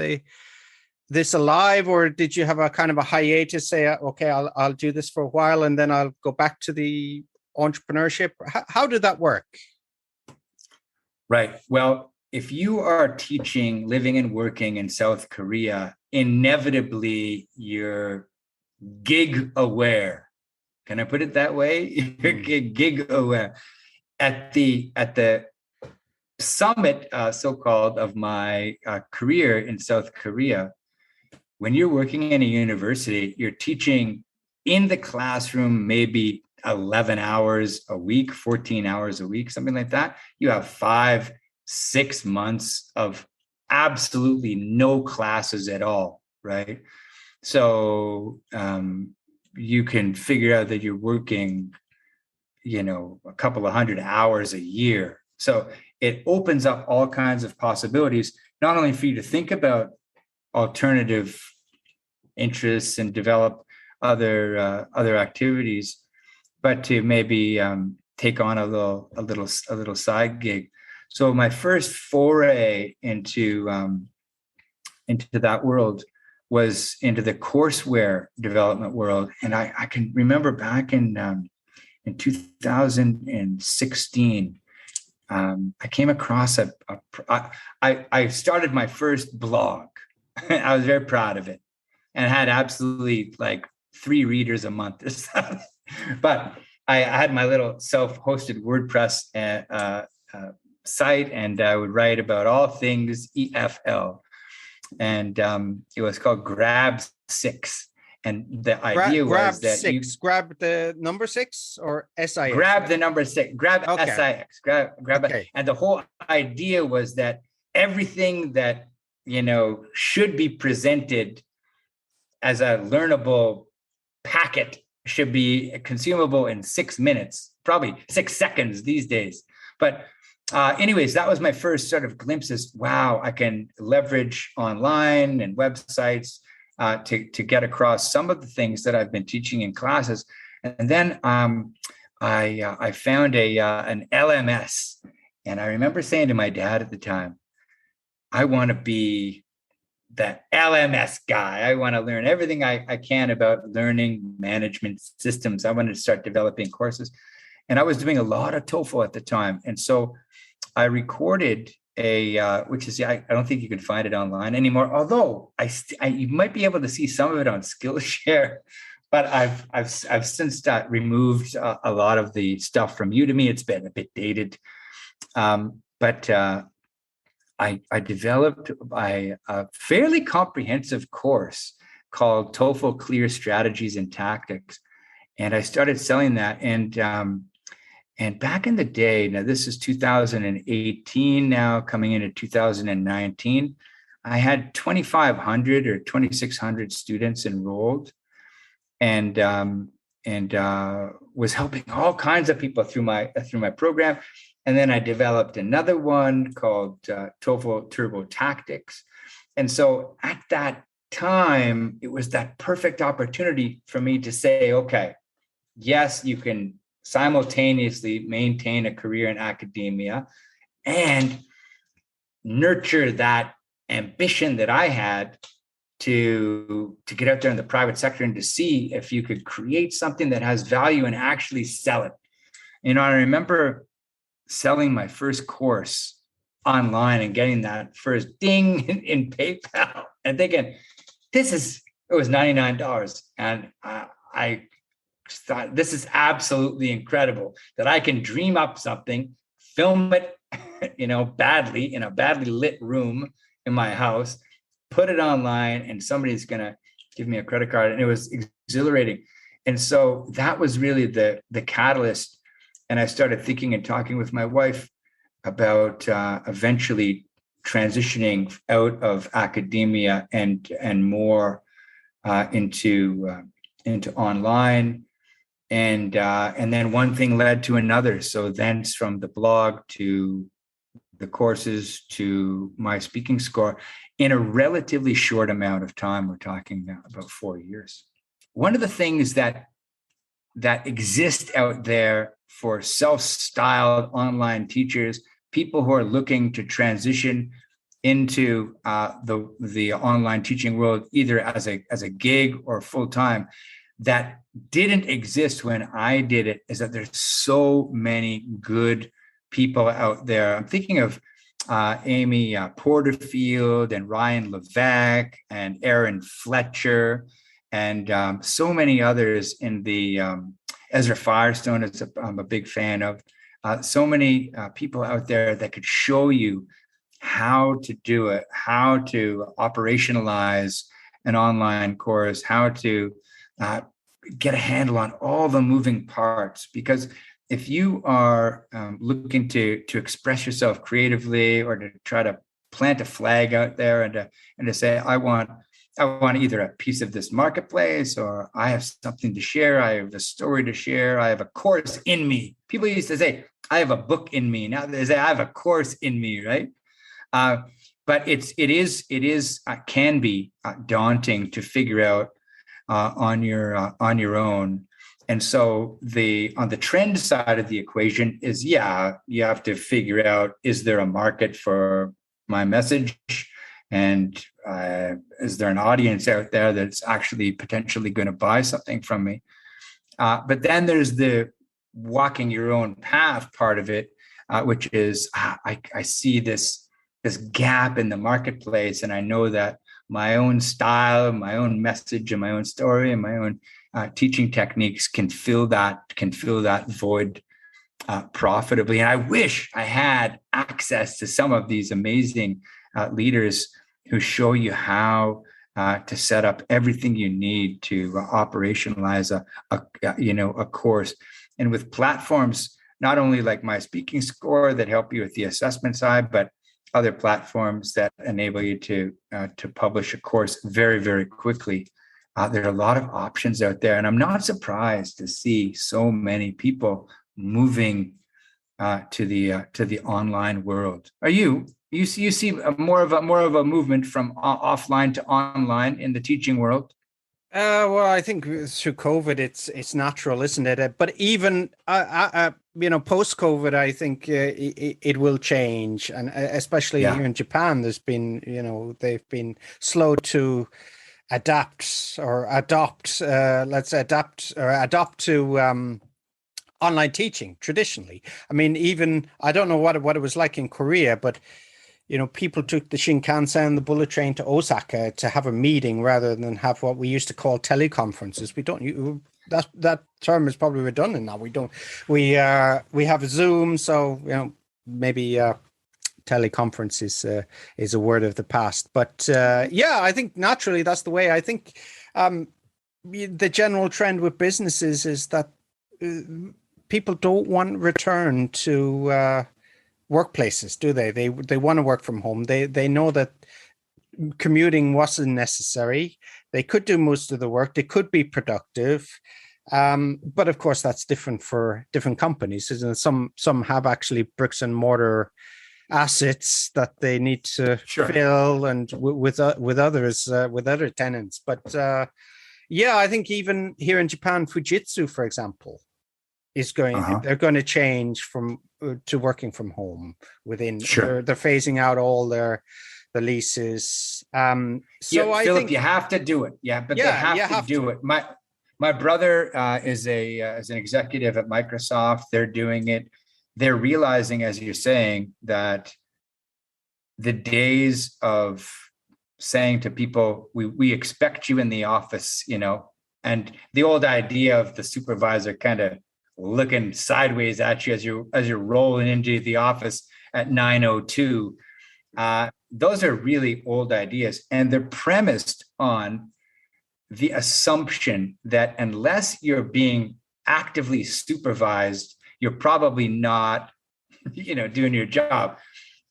this alive, or did you have a kind of a hiatus, say, okay, I'll do this for a while and then I'll go back to the entrepreneurship? How did that work? Right. Well, if you are teaching, living and working in South Korea, inevitably you're gig aware. Can I put it that way? You're gig aware. At the summit, so-called, of my career in South Korea, when you're working in a university, you're teaching in the classroom maybe 11 hours a week, 14 hours a week, something like that. You have 5-6 months of absolutely no classes at all, right? So you can figure out that you're working, a couple of hundred hours a year. So it opens up all kinds of possibilities. not only for you to think about alternative interests and develop other activities, but to maybe take on a little side gig. So my first foray into that world was into the courseware development world, and I can remember back in 2016. I came across I started my first blog. I was very proud of it, and had absolutely like 3 readers a month or something. But I had my little self-hosted WordPress site, and I would write about all things EFL. And it was called Grab 6. And the idea was that grab the number 6 or SIX? Grab the number 6, grab okay. SIX, grab okay. It. And the whole idea was that everything that, should be presented as a learnable packet should be consumable in 6 minutes, probably 6 seconds these days. But anyways, that was my first sort of glimpses. Wow, I can leverage online and websites to get across some of the things that I've been teaching in classes. And then I found an LMS, and I remember saying to my dad at the time, I want to be the LMS guy. I want to learn everything I can about learning management systems. I wanted to start developing courses, and I was doing a lot of TOEFL at the time, and so I recorded which is, I don't think you can find it online anymore. Although you might be able to see some of it on Skillshare, but I've since removed a lot of the stuff from Udemy. It's been a bit dated, but I developed a fairly comprehensive course called TOEFL Clear Strategies and Tactics, and I started selling that. And back in the day, now this is 2018 now, coming into 2019, I had 2,500 or 2,600 students enrolled, and was helping all kinds of people through my program. And then I developed another one called TOEFL Turbo Tactics. And so at that time, it was that perfect opportunity for me to say, okay, yes, you can simultaneously maintain a career in academia and nurture that ambition that I had to get out there in the private sector and to see if you could create something that has value and actually sell it. I remember selling my first course online and getting that first ding in PayPal and thinking, it was $99. And I thought, this is absolutely incredible that I can dream up something, film it, badly in a badly lit room in my house, put it online, and somebody's going to give me a credit card. And it was exhilarating. And so that was really the catalyst. And I started thinking and talking with my wife about eventually transitioning out of academia and more into online. And then one thing led to another. So then from the blog to the courses to my speaking score in a relatively short amount of time. We're talking about 4 years. One of the things that exist out there for self-styled online teachers, people who are looking to transition into the online teaching world, either as a gig or full-time, that didn't exist when I did it, is that there's so many good people out there. I'm thinking of Amy Porterfield and Ryan Levesque and Aaron Fletcher and so many others in the Ezra Firestone I'm a big fan of. So many people out there that could show you how to do it, how to operationalize an online course, how to get a handle on all the moving parts. Because if you are looking to express yourself creatively or to try to plant a flag out there and to say, I want either a piece of this marketplace, or I have something to share, I have a story to share, I have a course in me. People used to say, I have a book in me. Now they say, I have a course in me, right? but it is can be daunting to figure out on your own. And so on the trend side of the equation is, you have to figure out, is there a market for my message? And is there an audience out there that's actually potentially going to buy something from me? But then there's the walking your own path part of it, which is I see this gap in the marketplace, and I know that my own style, my own message, and my own story, and my own teaching techniques can fill that void profitably. And I wish I had access to some of these amazing leaders who show you how to set up everything you need to operationalize a course. And with platforms, not only like My Speaking Score that help you with the assessment side, but other platforms that enable you to publish a course very, very quickly. There are a lot of options out there, and I'm not surprised to see so many people moving to the online world. You see more of a movement from offline to online in the teaching world? Well, I think through COVID, it's natural, isn't it? But even post-COVID, I think it will change, and especially here in Japan, there's been they've been slow to adapt or adopt. Let's say adopt to online teaching traditionally. I mean, even I don't know what it was like in Korea, but people took the Shinkansen, the bullet train to Osaka to have a meeting rather than have what we used to call teleconferences. We don't. That term is probably redundant now. We don't. We have Zoom, so maybe teleconference is a word of the past. But I think naturally that's the way. I think the general trend with businesses is that people don't want to return to workplaces, do they? They want to work from home. They know that commuting wasn't necessary. They could do most of the work. They could be productive. But of course, that's different for different companies. Some have actually bricks and mortar assets that they need to fill, and with others, with other tenants. But I think even here in Japan, Fujitsu, for example, is they're going to change to working from home within. They're phasing out all the leases. I Philip, think you have to do it. Yeah, but they have to do it. My brother is an executive at Microsoft. They're doing it. They're realizing, as you're saying, that the days of saying to people, we expect you in the office, and the old idea of the supervisor kind of looking sideways at you as you're rolling into the office at 9:02. Those are really old ideas, and they're premised on the assumption that unless you're being actively supervised, you're probably not, doing your job.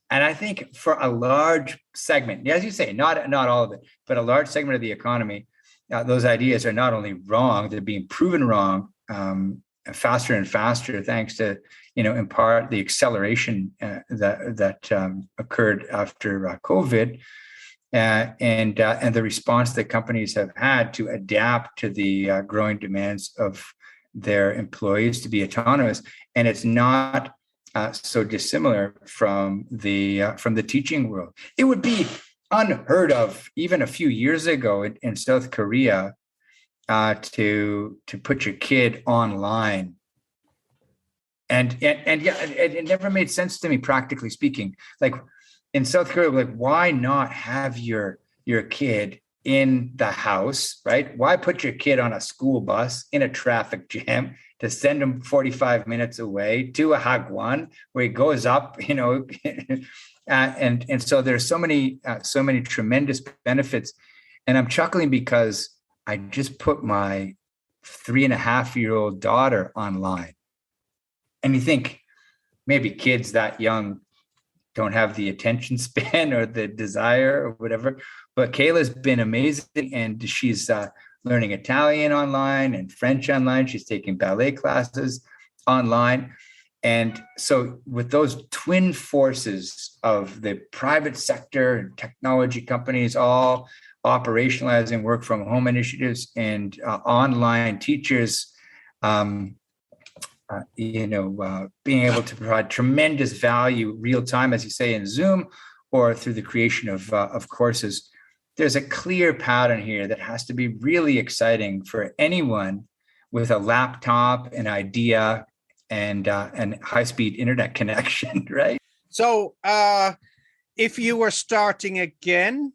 And I think for a large segment, as you say, not all of it, but a large segment of the economy, those ideas are not only wrong, they're being proven wrong faster and faster, thanks to, in part, the acceleration that occurred after COVID, and the response that companies have had to adapt to the growing demands of their employees to be autonomous. And it's not so dissimilar from the teaching world. It would be unheard of even a few years ago in South Korea to put your kid online, and it never made sense to me, practically speaking. Like in South Korea, like, why not have your kid in the house, right? Why put your kid on a school bus in a traffic jam to send him 45 minutes away to a hagwon where he goes up, and so there's so many tremendous benefits. And I'm chuckling because I just put my 3.5-year-old daughter online. And you think maybe kids that young don't have the attention span or the desire or whatever, but Kayla's been amazing, and she's learning Italian online and French online. She's taking ballet classes online, And so with those twin forces of the private sector and technology companies all operationalizing work from home initiatives and online teachers, being able to provide tremendous value real time, as you say, in Zoom or through the creation of courses, there's a clear pattern here that has to be really exciting for anyone with a laptop, an idea, and high-speed internet connection, right? So if you were starting again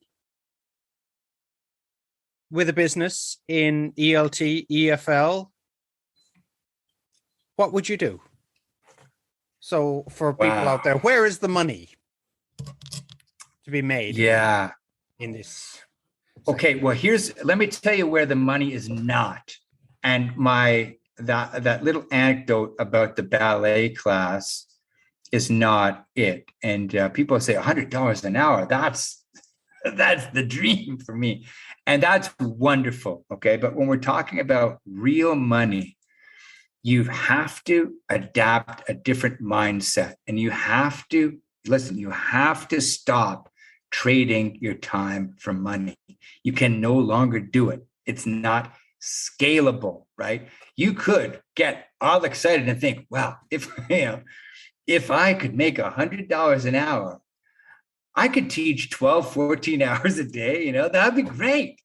with a business in ELT, EFL, what would you do? So for people out there, where is the money to be made? Yeah. In this. Okay, well, let me tell you where the money is not. And that little anecdote about the ballet class is not it. And people say $100 an hour. That's the dream for me. And that's wonderful. Okay. But when we're talking about real money, you have to adapt a different mindset, and you have to stop trading your time for money. You can no longer do it. It's not scalable, right? You could get all excited and think, well, if I could make $100 an hour, I could teach 12, 14 hours a day, that'd be great.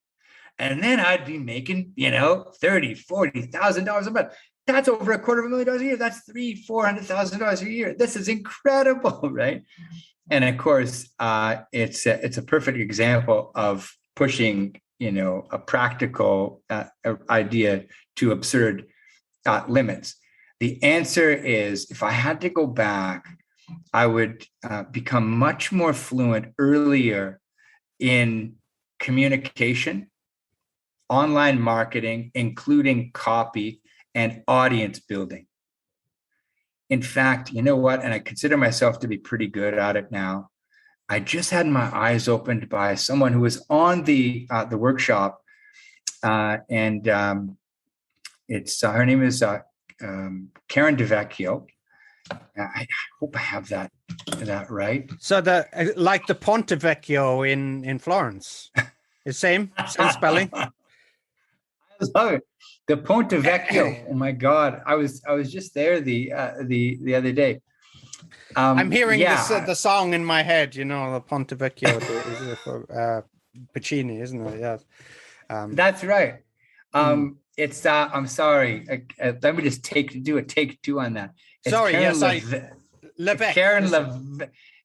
And then I'd be making, $30,000, $40,000 a month. That's over $250,000 a year. That's $300,000-$400,000 a year. This is incredible, right? And of course, it's a perfect example of pushing, a practical idea to absurd limits. The answer is, if I had to go back, I would become much more fluent earlier in communication, online marketing, including copy and audience building. In fact, you know what? And I consider myself to be pretty good at it now. I just had my eyes opened by someone who was on the workshop, and it's her name is Karen DeVecchio. I hope I have that right. So like the Ponte Vecchio in Florence, the same spelling. I love it. The Ponte Vecchio. Oh my God! I was just there the other day. I'm hearing the song in my head. The Ponte Vecchio is for Puccini, isn't it? Yes. That's right. It's. I'm sorry. Let me just do a take two on that. It's sorry. Karen Karen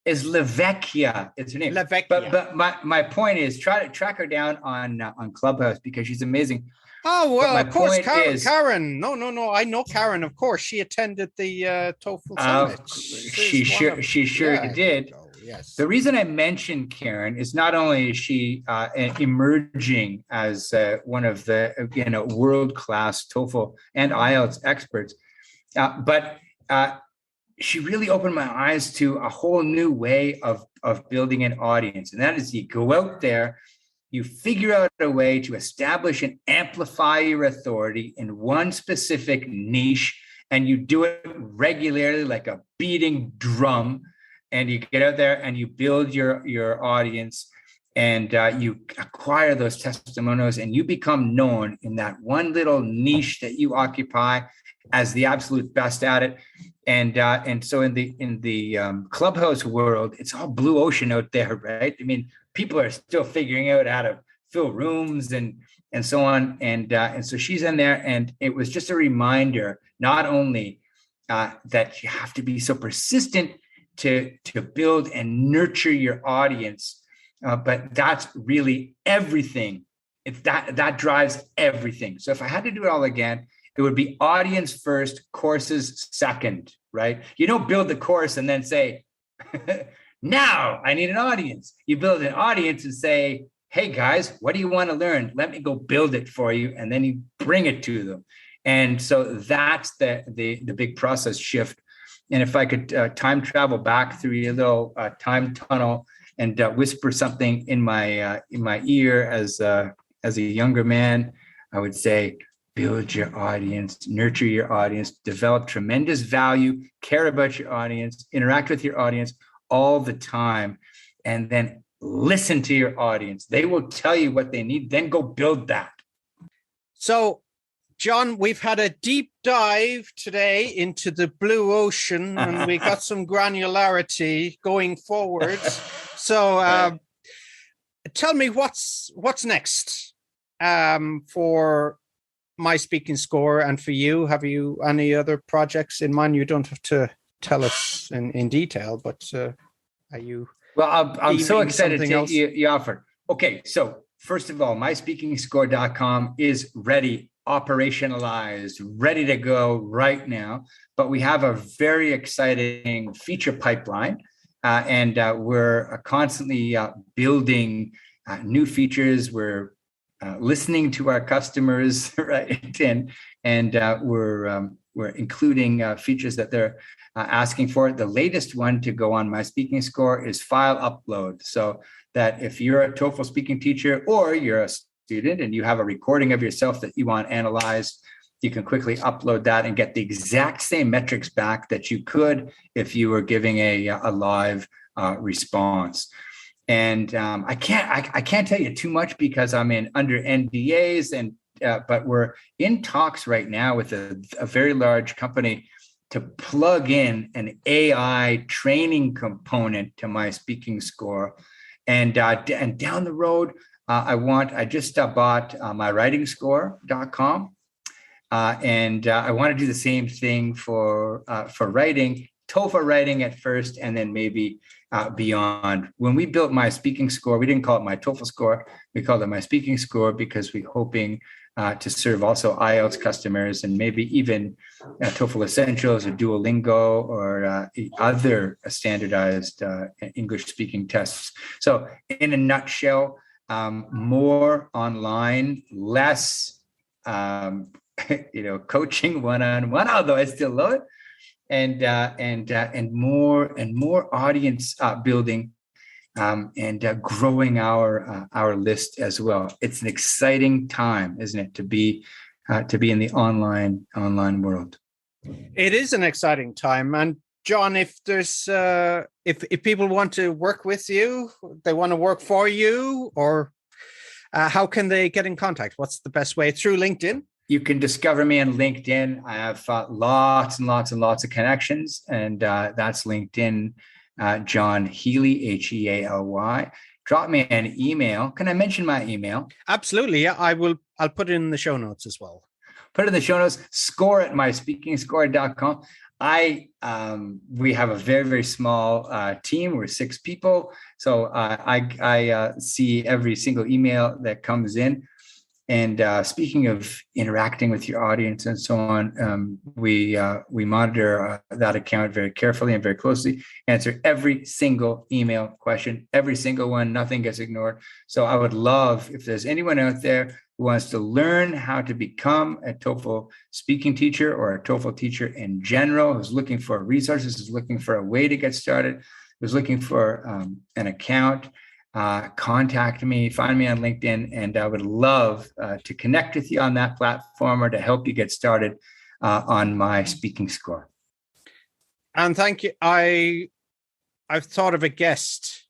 is Lavecchia. It's her name. Lavecchia. But my point is, try to track her down on Clubhouse because she's amazing. Oh, well, of course, Karen. No. I know Karen, of course. She attended the TOEFL Summit. She sure did. Yes. The reason I mentioned Karen is not only is she emerging as one of the world-class TOEFL and IELTS experts, but she really opened my eyes to a whole new way of building an audience. And that is, you go out there, you figure out a way to establish and amplify your authority in one specific niche, and you do it regularly like a beating drum. And you get out there and you build your audience, and you acquire those testimonials, and you become known in that one little niche that you occupy as the absolute best at it. And so in the Clubhouse world, it's all blue ocean out there, right? I mean, people are still figuring out how to fill rooms and so on. And so she's in there, and it was just a reminder, not only that you have to be so persistent to build and nurture your audience, but that's really everything. It's that drives everything. So if I had to do it all again, it would be audience first, courses second, right? You don't build the course and then say, now I need an audience. You build an audience and say, hey guys, what do you want to learn? Let me go build it for you. And then you bring it to them. And so that's the big process shift. And if I could time travel back through a little time tunnel and whisper something in my ear as a younger man, I would say, build your audience, nurture your audience, develop tremendous value, care about your audience, interact with your audience all the time, and then listen to your audience. They will tell you what they need, then go build that. So, John, we've had a deep dive today into the blue ocean, and we got some granularity going forward. So tell me what's next for My Speaking Score and for you. Have you any other projects in mind? You don't have to tell us in detail, but are you... Well, I'm so excited you offered. Okay, so first of all, myspeakingscore.com is ready, operationalized, ready to go right now. But we have a very exciting feature pipeline, and we're constantly building new features. We're listening to our customers, right? And we're including features that they're asking for. The latest one to go on My Speaking Score is file upload. So that if you're a TOEFL speaking teacher or you're a student and you have a recording of yourself that you want analyzed, you can quickly upload that and get the exact same metrics back that you could if you were giving a live response. And I can't tell you too much because I'm under NDAs, and but we're in talks right now with a very large company to plug in an AI training component to My Speaking Score. And down the road, I just bought mywritingscore.com. And I want to do the same thing for writing, TOEFL writing at first, and then maybe beyond. When we built My Speaking Score, we didn't call it My TOEFL Score. We called it My Speaking Score because we're hoping to serve also IELTS customers and maybe even TOEFL Essentials or Duolingo or other standardized English speaking tests. So in a nutshell, more online, less coaching one-on-one, although I still love it, and more audience building. And growing our list as well. It's an exciting time, isn't it, to be in the online world? It is an exciting time. And John, if there's if people want to work with you, they want to work for you, or how can they get in contact? What's the best way? Through LinkedIn? You can discover me on LinkedIn. I have lots and lots and lots of connections, and that's LinkedIn. John Healy, Healy. Drop me an email. Can I mention my email? Absolutely. Yeah, I'll put it in the show notes as well. Put it in the show notes. Score at myspeakingscore.com. We have a very, very small team. We're 6 people. So I see every single email that comes in. And speaking of interacting with your audience and so on, we monitor that account very carefully and very closely, answer every single email question, every single one, nothing gets ignored. So I would love if there's anyone out there who wants to learn how to become a TOEFL speaking teacher or a TOEFL teacher in general, who's looking for resources, who's looking for a way to get started, who's looking for an account, contact me, find me on LinkedIn, and I would love to connect with you on that platform or to help you get started on My Speaking Score. And thank you. I've thought of a guest.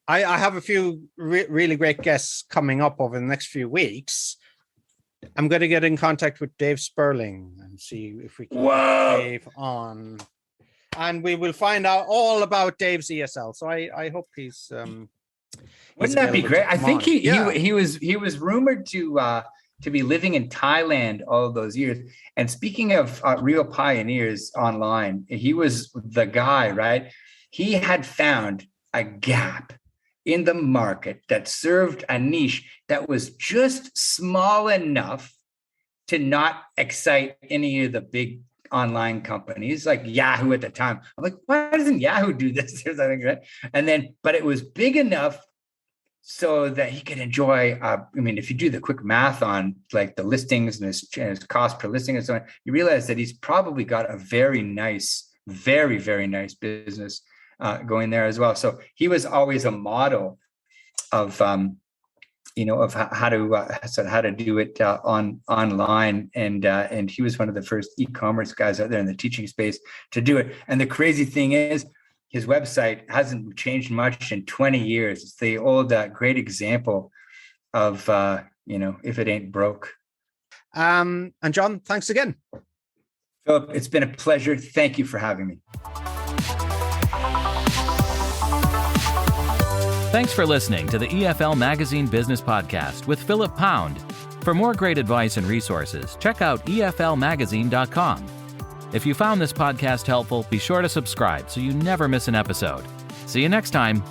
I have a few really great guests coming up over the next few weeks. I'm going to get in contact with Dave Sperling and see if we can get Dave on. And we will find out all about Dave's ESL. So I hope he's... Wouldn't that be great? I think he was rumored to be living in Thailand all those years. And speaking of real pioneers online, he was the guy, right? He had found a gap in the market that served a niche that was just small enough to not excite any of the big online companies like Yahoo at the time. I'm like, why doesn't Yahoo do this? Or something, right? And then, but it was big enough so that he could enjoy. If you do the quick math on like the listings and his cost per listing and so on, you realize that he's probably got a very nice, very, very nice business going there as well. So he was always a model of of how to do it online. And he was one of the first e-commerce guys out there in the teaching space to do it. And the crazy thing is, his website hasn't changed much in 20 years. It's the old great example of, if it ain't broke. And John, thanks again. Philip, it's been a pleasure. Thank you for having me. Thanks for listening to the EFL Magazine Business Podcast with Philip Pound. For more great advice and resources, check out eflmagazine.com. If you found this podcast helpful, be sure to subscribe so you never miss an episode. See you next time.